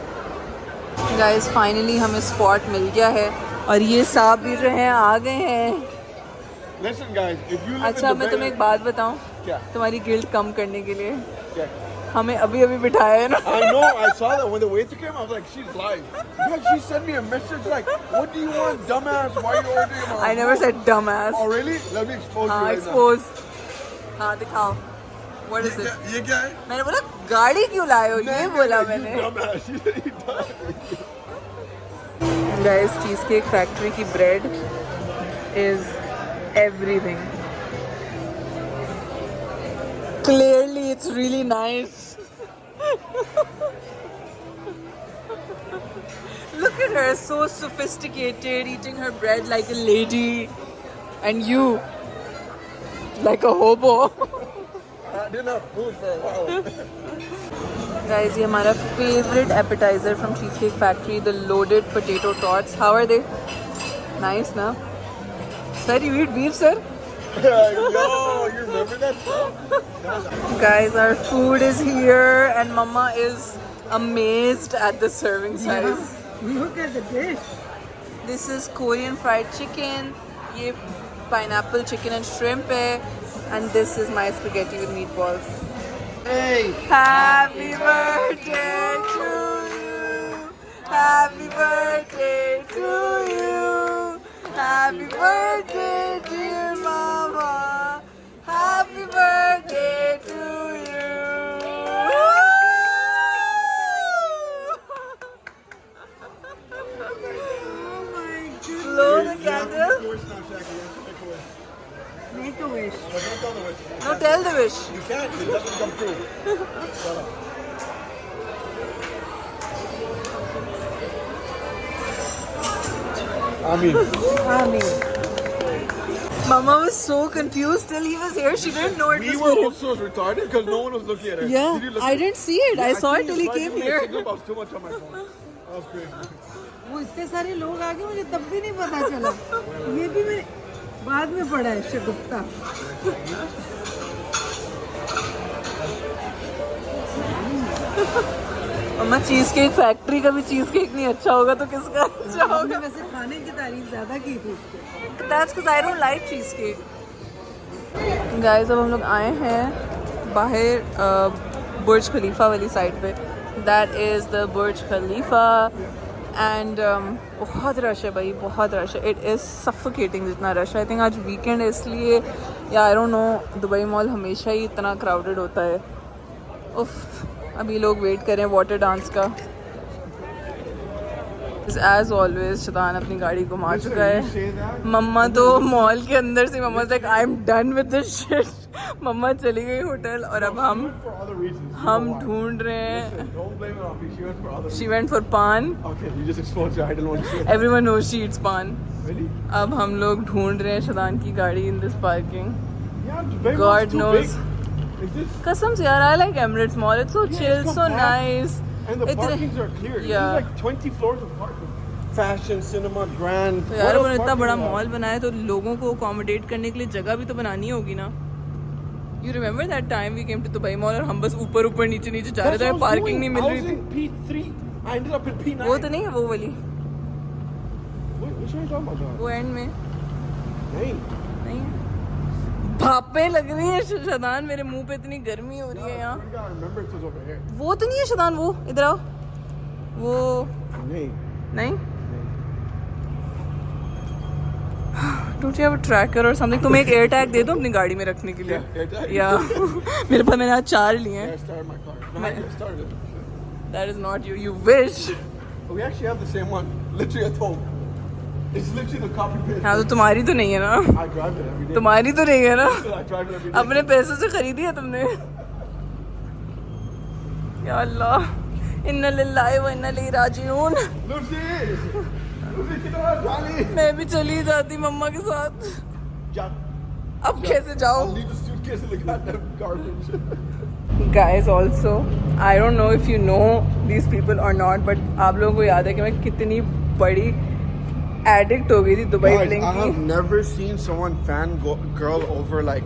गाइस फाइनली हमें स्पॉट मिल गया है और ये साबिर जो हैं आ गए हैं। Listen, guys, if you live अच्छा in मैं Dubai, तुम्हें एक बात बताऊं, क्या? तुम्हारी गिल्ट कम करने के लिए क्या? हमें अभी अभी बिठाया है ना। I know, I saw that when the waiter came. I was like, she's lying. Because she sent me a message like, "What do you want, dumbass? Why are you ordering?" I'm I like, never "No." said dumbass. Oh, really? Let me expose you हाँ right expose, हाँ दिखाओ। What is now. it? ये क्या है? मैंने बोला गाड़ी क्यों लाए हो, ये बोला You मैंने। dumbass. You said you dumbass. Guys cheese cake Factory की bread is everything. Clearly it's really nice. Look at her, so sophisticated, eating her bread like a lady, and you like a hobo. I didn't have food for a while. Guys, ये हमारा favorite appetizer from Cheesecake Factory, the loaded potato tots. How are they? Nice, na? Sir, you eat beef, sir? Yo, you remember that song? Guys, our food is here and Mama is amazed at the serving size. Look at the dish. This is Korean fried chicken. ये pineapple chicken and shrimp है. And this is my spaghetti with meatballs. Hey. Happy birthday to you. Happy birthday to you. Happy birthday, dear Mama. Happy birthday to you. Oh my goodness. Blow the candle. Make a wish. No, tell the wish. You can't. It doesn't come true. I mean, Amen. Mama was so confused till he was here. She didn't know it we was were for him. also retarded because no one was looking at her. Yeah, Did you look I at didn't see it. I saw it till he tried came doing a here. signal, but I was too much on my phone. That was crazy. वो इतने सारे लोग आ गए, मुझे तब भी नहीं पता चला। ये भी मैंने बाद में पढ़ा है, शगुफ्ता। मम्मा चीज केक फैक्ट्री का भी चीज केक नहीं अच्छा होगा तो किसका अच्छा आपने होगा? वैसे खाने की तारीफ ज्यादा की थी उसके। That's because I don't like cheesecake. Guys, अब हम लोग आए हैं बाहर बुर्ज खलीफा वाली साइड पे. That is the Burj Khalifa and बहुत रश है भाई, बहुत रश है. It is suffocating जितना रश है. I think आज वीकेंड है इसलिए या I don't know, Dubai mall हमेशा ही इतना क्राउडेड होता है. उफ, अभी लोग वेट करें वाटर डांस का. एज ऑलवेज शैतान अपनी गाड़ी घुमा चुका है. मम्मा तो मॉल के अंदर से mama like I am done with this shit. मम्मा चली गई होटल और अब For other reasons. हम ढूंढ रहे हैं. Don't blame it on me. She went for other reasons. She went for पान. Okay, you just exposed her. I didn't want to say. Everyone knows she eats paan. Really? अब हम लोग ढूंढ रहे हैं शैतान की गाड़ी in this parking. Yeah, Dubai God Mall's too knows. big. Is this? कसम से यार, I like Emirates mall. It's so chill, it's so compact. Nice. And the parkings are clear. Yeah. There's like 20 floors of parking. Fashion, cinema, grand. तो What यार else उन्होंने इतना parking बड़ा lot? Mall बनाया तो लोगों को अकोमोडेट करने के लिए जगह भी तो बनानी होगी ना. You remember that time we came to Dubai mall और हम बस ऊपर ऊपर नीचे नीचे जा रहे That's थे, what I was parking doing. नहीं मिल I रही was थी. in P3. I ended up in P9. वो तो नहीं है वो वाली, What are you talking about? वो एंड में Hey. नहीं है. भापें लग रही हैं शैतान, मेरे मुंह पे इतनी गर्मी हो रही है यहाँ. You gotta remember it was over here. वो तो नहीं है शैतान, वो इधर आओ. वो Hey. नहीं. Don't you have a tracker or something? तुम एक एयर टैग दे दो अपनी गाड़ी में रखने के लिए. Yeah, air tag? या मेरे पास, मैंने आज 4 लिए Yeah, हैं. I started my car. No, I just started it. That is not you. You wish. But we actually have the same one. Literally at home. It's literally the copy paste. हाँ तो तुम्हारी तो नहीं है ना? I drive it every day. तुम्हारी तो नहीं है ना? I drive it every day. अपने पैसों से खरीदी है तुमने? या अल्लाह, इन्ना लिल्लाहि व इन्ना इलैहि राजिऊन। Lucy! Lucy, कितना डाली? मैं भी चली जाती मम्मा के साथ। जा. अब कैसे जाओ? I'll leave the suitcase in the goddamn garbage. Guys, also, I don't know if you know these people or not, but आप लोगों को याद है कि मैं कितनी बड़ी एडिक्ट हो गई थी Dubai Guys, blink I have की। never seen someone fan girl over like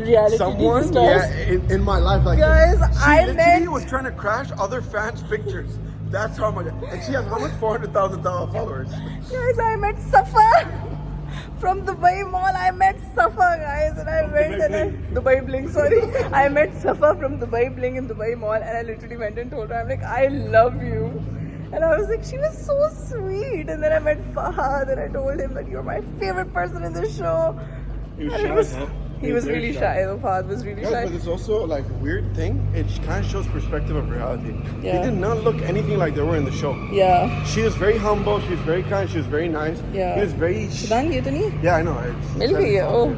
Reality someone TV stars. in my life like Guys, this. She I literally met- was trying to crash other fans' pictures. That's how much. And she has how much? 400,000 followers. Guys, I met Safa from Dubai Mall. I met Safa, guys, and I went and I, Dubai Bling. Sorry, I met Safa from Dubai Bling in Dubai Mall, and I literally went and told her, I'm like, I love you. And I was like, she was so sweet. And then I met Fahad, and I told him that you're my favorite person in the show. He was And shy it was- as hell. He was really shy. Though Fahad was really Yeah, shy. but it's also like weird thing. It kind of shows perspective of reality. Yeah. They did not look anything like they were in the show. Yeah. She was very humble. She was very kind. She was very nice. Yeah. He was very. Shidan, ये तो नहीं? Yeah, I know. It's, मिल गई है, oh.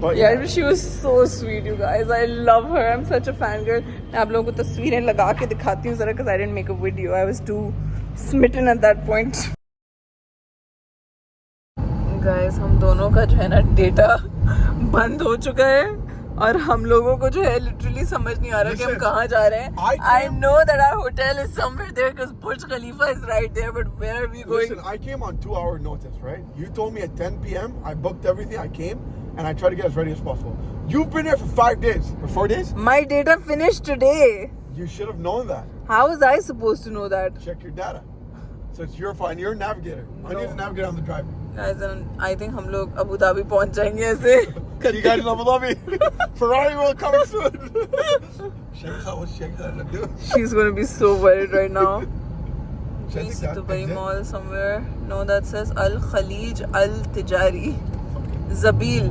But Yeah, she was so sweet, you guys. I love her. I'm such a fangirl. मैं आप लोगों को तस्वीरें लगा के दिखाती हूँ जरा, because I didn't make a video. I was too smitten at that point. Guys, हम दोनों का जो है ना डेटा बंद हो चुका है और हम लोगों को जो है लिटरली समझ नहीं आ रहा कि हम Listen, कहाँ जा रहे हैं. I know that our hotel is somewhere there because Burj Khalifa is right there, but where are we going? Listen, I came on 2-hour notice, right? You told me at 10 p.m. I booked everything. I came and I tried to get as ready as possible. You've been here for 5 days or 4 days. My data finished today. You should have known that. How was I supposed to know that? Check your data. So it's your fault. You're a navigator. I need a navigator on the driver. Guys, I think हम लोग Abu Dhabi पहुंच जाएंगे ऐसे. See you guys in Abu Dhabi. Ferrari will coming soon. Sheikha, what's Sheikha gonna do? She's gonna be so worried right now. Check East that Dubai exit. Mall somewhere. No, that says Al Khalij Al Tijari. Zabil.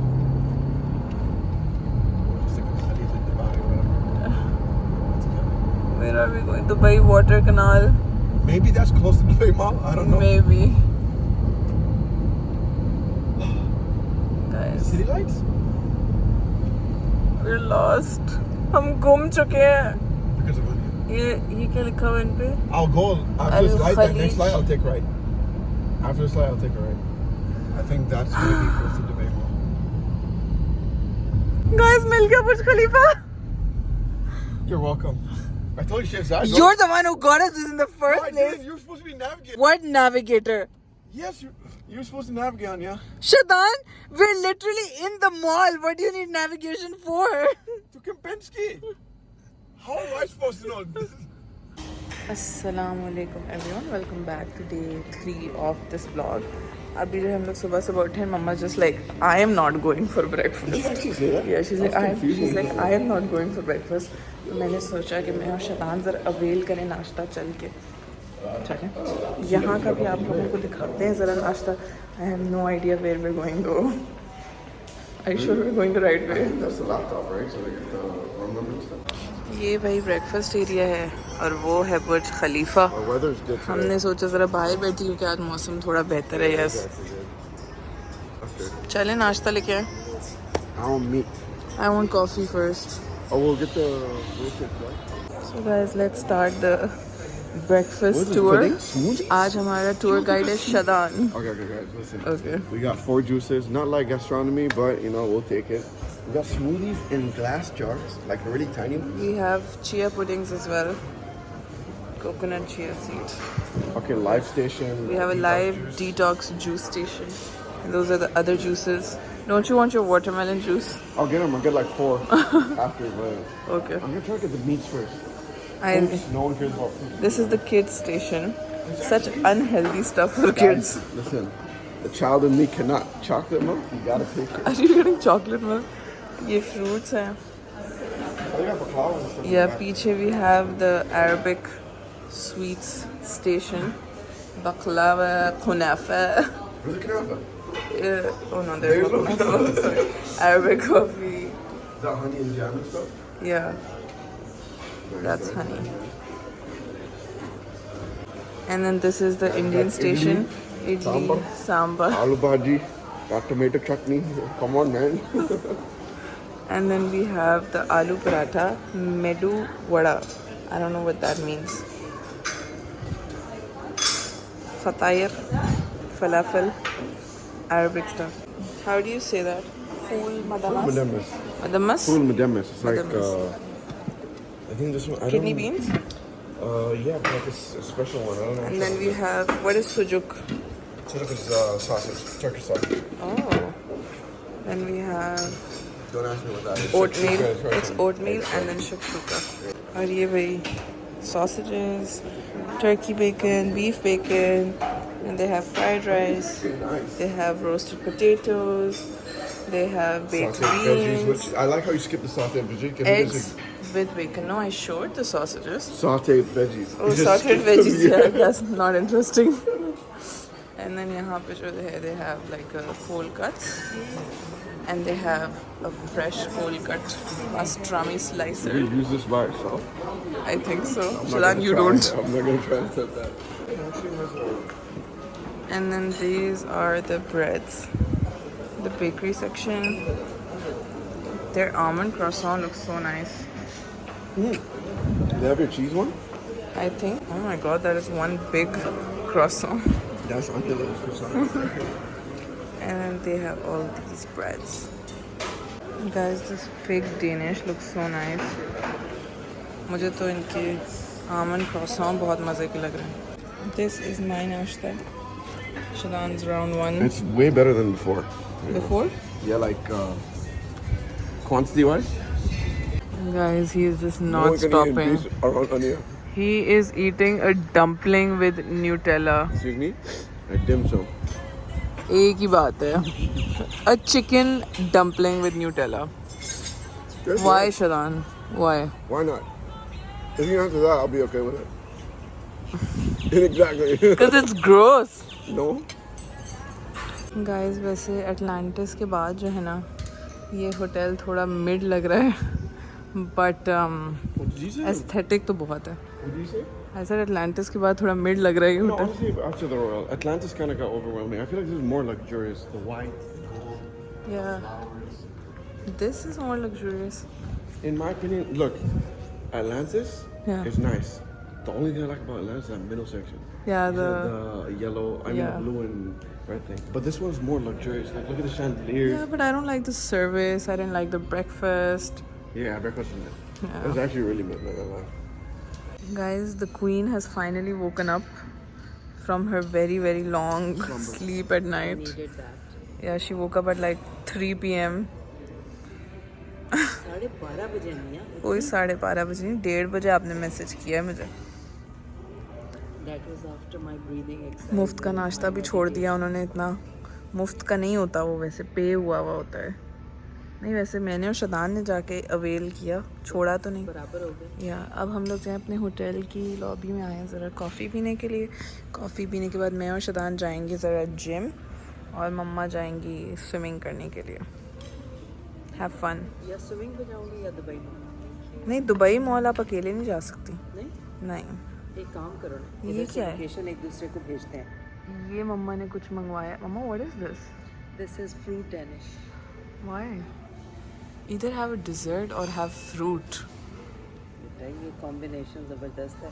Where are we going? Dubai Water Canal. Maybe that's close to Dubai Mall. I don't know. Maybe. Guys, City lights? we're lost. हम गुम चुके हैं. Because of money. ये क्या लिखा हुआ है इन पे? I'll go after this light. That Al-Khalij. next light, I'll take right. After this light, I'll take a right. I think that's going to be close to Dubai Mall. Guys, मिल गया बुर्ज खलीफा. You're welcome. I told you, Sheikh. You're the one who got us in the first I place. did. You're supposed to be navigating. What navigator? Yes, you're supposed to navigate on, yeah? Shadan, we're literally in the mall. What do you need navigation for? To Kempinski. How am I supposed to know? Assalamualaikum everyone. Welcome back to day 3 of this vlog. अभी जो हम लोग सुबह सुबह उठे, मम्मा just like, I am not going for breakfast. Did you actually say that? Yeah, she's like, That's confusing. I am not going for breakfast. तो मैंने सोचा कि मैं और शैतान ज़रा अवेल करें नाश्ता चल के. चलें यहाँ का भी आप लोगों को दिखाते हैं ज़रा नाश्ता. I have no idea where we're going though. Are you sure we're going the right way? That's the laptop, right? So they get the room number and stuff. ये भाई ब्रेकफास्ट एरिया है और वो है बुर्ज खलीफा. Our weather's good today. हमने सोचा ज़रा बाहर बैठी क्योंकि आज मौसम थोड़ा बेहतर है. Yes, That's good. चलें नाश्ता लेके आए. I want meat. I want coffee first. Oh, we'll get the milkshake, right? So guys, let's start the What breakfast is this, tour. pudding? Smoothies? आज हमारा tour guide है Shadan. Okay, guys, listen. Okay. We got 4 juices, not like gastronomy, but you know, we'll take it. We got smoothies in glass jars, like really tiny ones. We have chia puddings as well. Coconut chia seeds. Okay, live station. We have a live detox juice station. And those are the other juices. Don't you want your watermelon juice? I'll get them. I'll get like 4 after, but Okay. I'm gonna try to get the meats first. Oops, no one cares about food. This is the kids station. Such unhealthy stuff for kids. Listen, the child in me cannot chocolate milk. You gotta take it. Are you getting chocolate milk? ये fruits हैं. They got baklava and stuff. Yeah, पीछे we have the Arabic sweets station. Baklava, kunafa. Where's the knafa? Oh no, there's no kunafa. Sorry. Arabic coffee. Is that honey and jam and stuff? Yeah, that's honey. And then this is the Indian station. idli, sambar. Aloo bhaji, got tomato chutney. Come on, man. And then we have the aloo paratha, medu vada. I don't know what that means. Fatayr, falafel, Arabic stuff. How do you say that? Fool madamas? Madamas. Madamas? Full madamas. It's like, Madamas. I think this one, I Kidney don't beans? Yeah, but like a special one. I don't know. And then we have, what is sujuk? Sujuk is sausage, Turkish sausage. Oh. Then we have Don't ask me what that is. oatmeal. Shakshuka is right It's from- oatmeal and then shakshuka. And ye bhai sausages, turkey bacon, beef bacon, and they have fried rice. Nice. They have roasted potatoes. They have baked Sauteed veggies, Mm. beans, which I like how you skip the sauteed veggies. Can you eggs just- with bacon. No, I showed the sausages. Sauteed veggies. Oh, You just sauteed skip them, veggies. yeah. Yeah, that's not interesting. And then यहाँ पे जो है, they have like a cold cuts, and they have a fresh cold cut pastrami slicer. You use this by itself. I think so. I'm not Shadan, gonna you try don't. it. I'm not gonna try to test that. And then these are the breads. The bakery section. Their almond croissant looks so nice. They have your cheese one? I think. Oh my god, that is one big croissant. That's until croissant. And then they have all these breads. Guys, this fig Danish looks so nice. मुझे तो इनके almond croissant बहुत मज़े के लग रहे हैं. This is my nashta. Shadan's round one. It's way better than before. Before? Yeah, like quantity wise. Guys, he is just No not one can even stopping. taste around on here. He is eating a dumpling with Nutella. Excuse me? A dim sum. एक ही बात है. A chicken dumpling with Nutella. That's Why, right. Shadan? Why? Why not? If you answer that, I'll be okay with it. Exactly. Because it's gross. No? Guys वैसे Atlantis के बाद जो है ना ये होटल थोड़ा मिड लग रहा है but What did you say? Aesthetic तो बहुत है. What did you say? ऐसा अटलांटिस के बाद थोड़ा मिड लग रहा है ये No, hotel. honestly, after the Royal, Atlantis kind of got overwhelming. I feel like this is more luxurious. The white. Yeah. This is more luxurious. In my opinion, look, Atlantis Yeah. is nice. The only thing I like about Atlantis is that middle section. Yeah, The the yellow, I Yeah. mean blue and red thing. But this one's more luxurious. Like, look at the chandeliers. yeah, but I don't like the service. I didn't like the breakfast. Yeah, breakfast was mid. Yeah. It was actually really mid, not gonna lie. Guys, the queen has finally woken up from her very, very long sleep at night. Yeah, she woke up at like 3 p.m. 12:30 बजे नहीं है. कोई 12:30 बजे नहीं, 1:30 बजे आपने message किया है मुझे. That was after my breathing exercise. मुफ्त का नाश्ता भी छोड़ दिया उन्होंने. इतना मुफ्त का नहीं होता वो, वैसे पे हुआ होता है. नहीं, वैसे मैंने और शदान ने जाके अवेल किया, छोड़ा तो नहीं. बराबर हो गए. या अब हम लोग जो है अपने होटल की लॉबी में आए हैं ज़रा कॉफ़ी पीने के लिए. कॉफ़ी पीने के बाद मैं और शदान जाएंगे ज़रा जिम और मम्मा जाएंगी स्विमिंग करने के लिए. Have fun. या स्विमिंग पे जाऊंगी या दुबई में. नहीं, दुबई मॉल आप अकेले नहीं जा सकती. नहीं, नहीं. एक काम करो ना. ये इधर से क्या है? लोकेशन एक दूसरे को भेजते हैं. ये मम्मा ने कुछ मंगवाया. Mama, what is this? This is fruit Danish. Why? Either have a dessert or have fruit. बेटा ये कॉम्बिनेशन जबरदस्त है.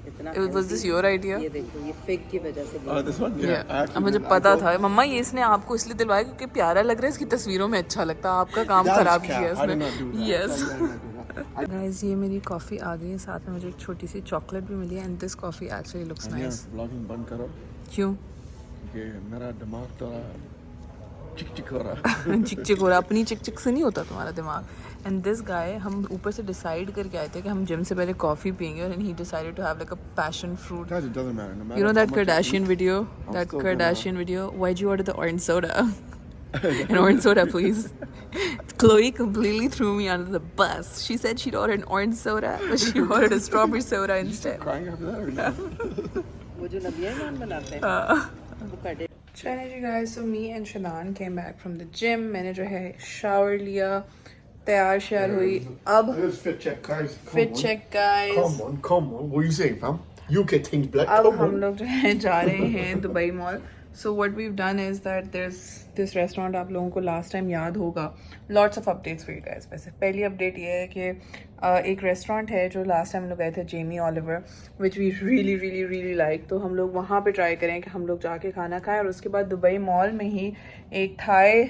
इतना Was this healthy. your idea? ये देखो, ये फिग की वजह से. Oh, this one? Yeah. I actually अब मुझे did. पता I था मम्मा ये इसने आपको इसलिए दिलवाया क्योंकि प्यारा लग रहा है, इसकी तस्वीरों में अच्छा लगता है. आपका काम That's खराब cap. किया I did इसने. not do that. Yes. I did not do that. Guys, ये मेरी कॉफ़ी आ गई है. साथ में मुझे एक छोटी सी चॉकलेट भी मिली है. And this coffee actually looks And yeah, nice. vlogging बंद करो. क्यों? क्योंकि मेरा दिमाग थोड़ा चिक हो रहा. चिक चिक हो रहा. अपनी चिक चिक से नहीं होता तुम्हारा दिमाग. एंड दिस गाय, हम ऊपर से डिसाइड करके आए थे कि हम जिम से पहले कॉफ़ी पियेंगे. And he decided to have like a passion fruit. Guys, it doesn't matter. No matter You know how that much I Kardashian eat, video? I'm That still gonna- Kardashian video? Why'd you order the orange soda? An orange soda, please. Chloe completely threw me under the bus. She said she'd order an orange soda, but she ordered a strawberry soda instead. Crying after that or no? वो जो नबिया नान बनाते हैं वो कटे. Chane ji guys, so me and Shadan came back from the gym. मैंने जो है shower लिया, तैयार श्यार हुई. अब Let's fit check, guys. fit check guys. Come on. What are you saying, fam? UK things black. अब Come हम on. लोग जो है जा रहे हैं Dubai mall. So what we've done is that there's this restaurant, आप लोगों को last time याद होगा. Lots of updates for you guys. वैसे पहली update ये है कि एक restaurant है जो last time हम लोग गए थे, Jamie Oliver, which we really like. तो हम लोग वहाँ पे try करें कि हम लोग जाके खाना खाएं. और उसके बाद दुबई मॉल में ही एक थाई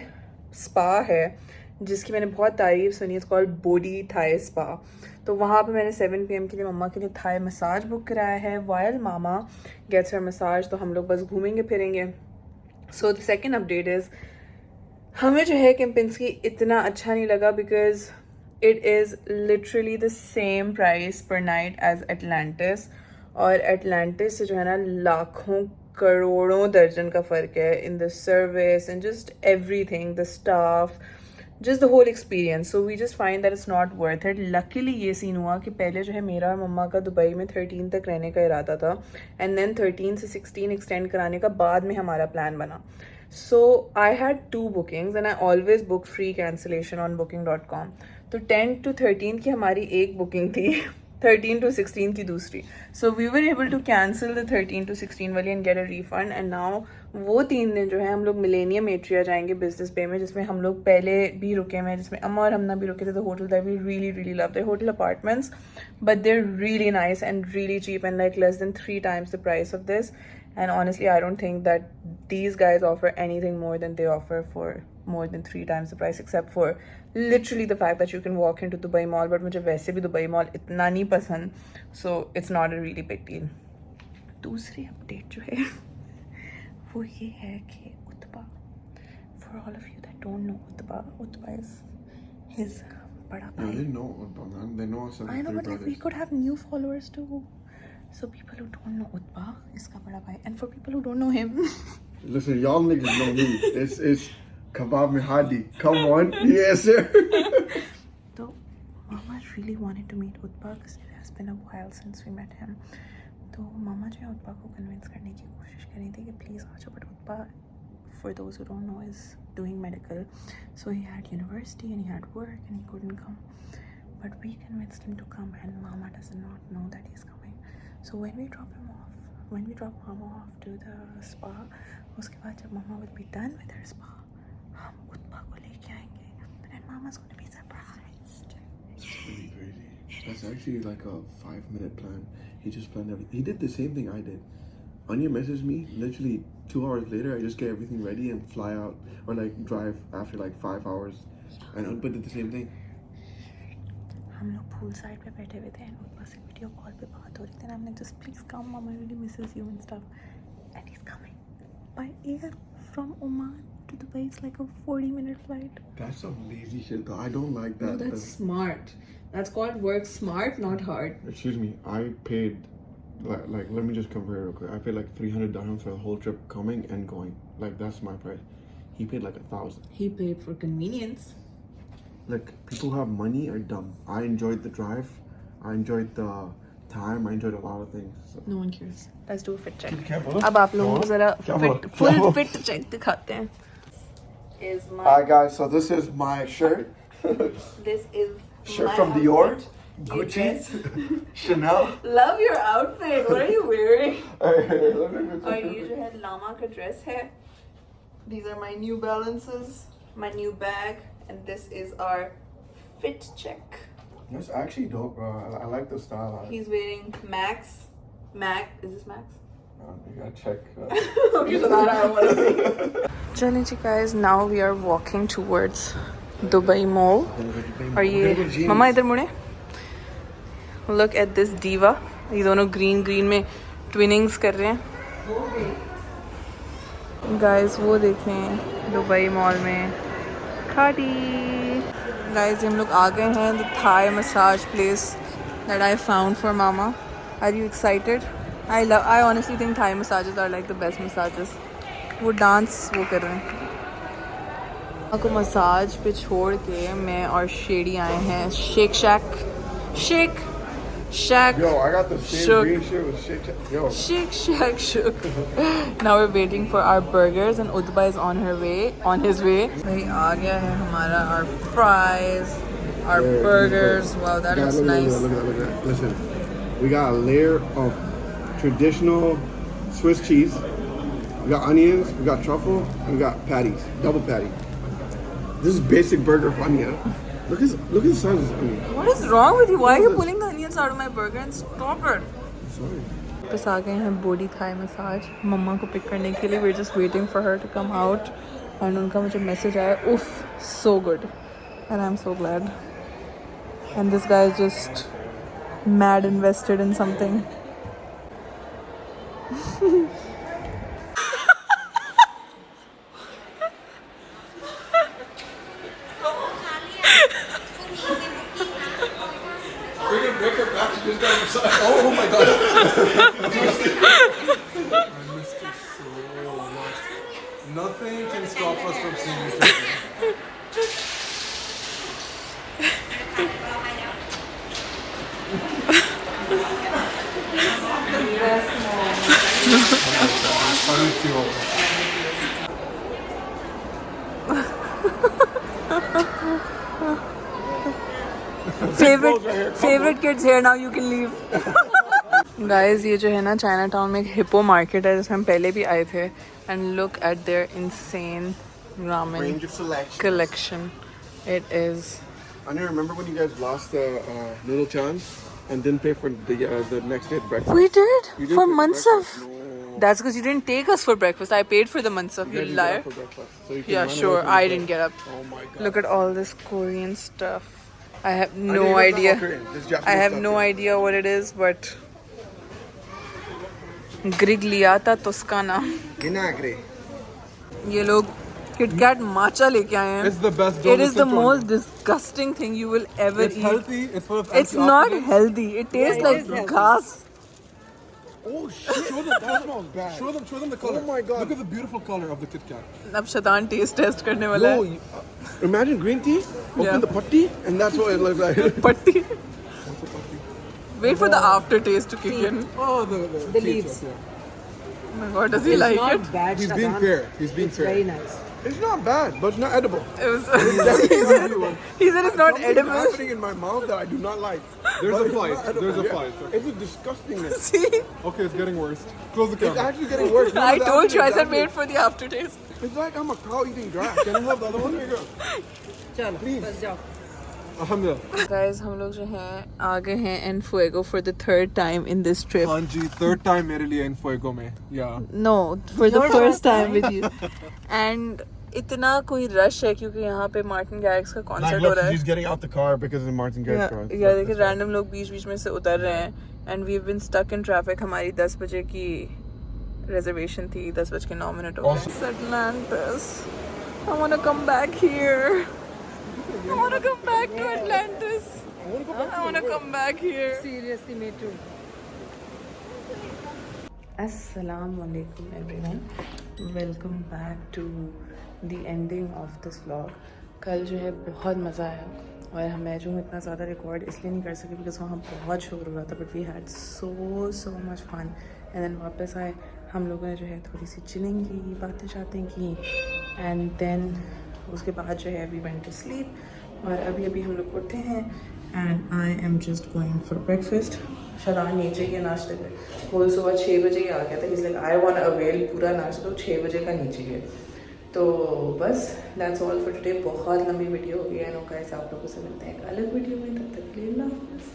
स्पा है जिसकी मैंने बहुत तारीफ सुनी. It's called body Thai spa. तो वहाँ पे मैंने 7 PM के लिए मम्मा के लिए थाई मसाज बुक कराया है. वाइल मामा गेट्स हर मसाज. तो हम लोग बस घूमेंगे फिरेंगे. So the second update is हमें जो है केम्पिंस्की इतना अच्छा नहीं लगा because it is literally the same price पर नाइट एज एटलांटिस. और एटलांटिस से जो है ना लाखों करोड़ों दर्जन का फ़र्क है in the service and just everything, the staff, just the whole experience. So we just find that it's not worth it. Luckily ये सीन हुआ कि पहले जो है मेरा और मम्मा का दुबई में 13 तक रहने का इरादा था and then 13 से 16 एक्सटेंड कराने का बाद में हमारा प्लान बना. So I had 2 bookings and I always book free cancellation on booking.com. तो 10 to 13 की हमारी एक बुकिंग थी, 13 to 16 की दूसरी. So we were able to cancel the 13 to 16 वाली and get a refund. And now वो 3 दिन जो है हम लोग मिलेनियम एट्रिया जाएंगे बिजनेस पे में, जिसमें हम लोग पहले भी रुके हुए हैं, जिसमें अम्मा और हमना भी रुके थे. The hotel that we really love. They're hotel apartments but they're really nice and really cheap and like less than 3 times the price of this. And honestly I don't think that these guys offer anything more than they offer for more than 3 times the price, except for literally the fact that you can walk into Dubai Mall. But मुझे वैसे भी Dubai mall इतना नहीं पसंद, so it's not a really big deal. दूसरी update जो है वो ये है कि Utba, for all of you that don't know Utba is his बड़ा Yeah, भाई. they know about man. They know us as I know, three but like we brothers. could have new followers too. So people who don't know Utba इसका बड़ा भाई, and for people who don't know him Listen, y'all niggas know me. It's Kebab Mihadi. Come on. Yes, sir. So Mama really wanted to meet Utbah because it has been a while since we met him. तो मामा जो है उत्पा को convince करने की कोशिश कर रही थी कि प्लीज़ आ जाओ. बट उत्पा, for those who don't know, is doing medical. So he had university and he had work and he couldn't come. But we convinced him to come and Mama does not know that he's coming. So when we drop Mama off to the spa, उसके बाद जब Mama would be done with her spa, हम उत्पा को लेके आएंगे and Mama's going to be surprised. That's pretty crazy. That's actually like a 5-minute plan. He just planned everything. He did the same thing I did. Anya messaged me literally 2 hours later. I just get everything ready and fly out, or like drive after like 5 hours. And Utpah did the same thing. हम लोग pool side पे बैठे हुए थे and उत्पा से video call पे बात हो रही थी. हमने just please come, mama really Mrs you and stuff. And he is coming by air from Oman to Dubai. It's like a 40-minute flight. That's some lazy shit though. I don't like that. No, that's smart. That's called work smart, not hard. Excuse me. I paid like let me just compare real quick. I paid like 300 dirhams for the whole trip coming and going. Like that's my price. He paid like 1,000. He paid for convenience. Like people who have money are dumb. I enjoyed the drive. I enjoyed the time. I enjoyed a lot of things. So. No one cares. Let's do a fit check. Careful. अब आप लोगों को जरा full fit check दिखाते हैं. Is my Hi guys, so this is my shirt. this is Shirt my from Dior, outfit. Gucci, Yes. Chanel. Love your outfit. What are you wearing? Let me और ये जो है लामा का dress है. These are my New Balances, my new bag, and this is our fit check. That's actually dope, bro. I like the style. He's wearing Max. Is this Max? You gotta check. Okay, so that I don't want to see. चलिए जी guys, now we are walking towards Dubai Mall. और ये मम्मा इधर मुड़े. Look at this diva. ये दोनों green में Twinings कर रहे हैं. Guys, वो देखें दुबई मॉल में खाटी. Guys, हम लोग आ गए हैं the Thai massage place that I found for Mama. Are you excited? I honestly think Thai massages are like the best massages. वो डांस वो कर रहे हैं. आपको मसाज पे छोड़ के मैं और शेडी आए हैं Shake Shack. Yo, I got the same Shook. green shit with shit. Yo. Shake Shack shook. Now we're waiting for our burgers and Utbah is on his way. भाई आ गया है हमारा our fries, our burgers. Wow, that looks nice. Look at that. Listen, we got a layer of traditional Swiss cheese. We got onions, we got truffle, and we got patties, double patty. This is basic burger for me. Look at the size of this onion. What is wrong with you? Why are you pulling the onions out of my burger and stop it? Sorry. बस आ गए हैं body Thai massage मम्मा को pick करने के लिए. we're just waiting for her to come out and उनका मुझे message आया. उफ, so good and I'm so glad. And this guy is just mad invested in something. Oh my god. Nothing can stop us from seeing each other. Favorite kids here, now you can leave. Guys, ये जो है ना China town में एक hippo market है जिसमें हम पहले भी आए थे. And look at their insane ramen Range of selection. collection. It is. I remember when you guys lost noodle chans and didn't pay for the next day's breakfast. We did You didn't for pay Mansaf. breakfast? No. That's because you didn't take us for breakfast. I paid for the Mansaf, you guys didn't liar. get up for breakfast, so you can Yeah, run away sure. from I the didn't bread. get up. Oh my god. Look at all this Korean stuff. I have I no think it was the idea. Korean. There's Japanese I have stuff no here. idea what it is, but Grigliata Toscana. Vinagre. ये लोग KitKat matcha लेके आए हैं. It's the best. It is the most disgusting thing you will ever It's eat. healthy. It's full of It's not antioxidants. healthy. It tastes it like is healthy. ghas. Oh shit! Show them. That smells bad. Show them the color. Oh my god. Look at the beautiful color of the Kit Kat. अब शैतान taste test करने वाला No, है. imagine green tea. Open Yeah. the putty, and that's what it looks like. Patti. Wait for the aftertaste to kick in. Oh, the The leaves. Yeah. Oh my god, does he It's like not it? bad. He's being Shadam. fair. He's being It's fair. very nice. It's not bad, but it's not edible. It was, he said it's not Something's edible. happening in my mouth that I do not like. There's But a it's flight. not edible, There's a yeah. flight. It's a disgustingness. See, Okay, it's getting worse. Close the It's camera. actually getting worse. I Remember the told you. I said aftertaste? wait for the aftertaste. It's like I'm a cow eating grass. Can I have the other one? Here you go. चलो Please. बस जाओ. Alhamdulillah. Guys, हम लोग जो हैं आ गए हैं in Fuego for the third time in this trip. Hanji, third time मेरे लिए in Fuego में. Yeah. No, for the first time with you. And इतना कोई रश है क्योंकि यहाँ पे मार्टिन गैरिक्स का कॉन्सर्ट हो रहा है. getting out the car because of Martin Garrix car. या देखिए रैंडम लोग बीच बीच में से उतर रहे हैं. And we've been stuck in traffic. हमारी 10 बजे की reservation थी. 10:09 हो गए. Atlantis. I want to come back here. I want to come back to Atlantis. I want to come back here. Seriously, me too. Assalamualaikum everyone. Welcome back to the ending of this vlog. कल जो है बहुत मज़ा आया और मैं जो हूँ इतना ज़्यादा रिकॉर्ड इसलिए नहीं कर सकी बिकॉज वहाँ बहुत शोर हो रहा था. But we had so much fun. And then वापस आए हम लोगों ने जो है थोड़ी सी चिलिंग की, बातें शातें की. एंड देन उसके बाद जो है वी वेंट टू स्लीप और अभी हम लोग उठे हैं. And I am just going for breakfast. Shadan नीचे के नाश्ते पे वो सुबह 6 बजे ही आ गया था. Is like I want avail पूरा नाश्ता 6 बजे का नीचे है. तो बस दैट्स ऑल फॉर टुडे. बहुत लंबी वीडियो हो गई है. नो गाइस, आप लोगों से मिलते हैं एक अलग वीडियो में. तब तक के लिए अल्लाह हाफ़िज़.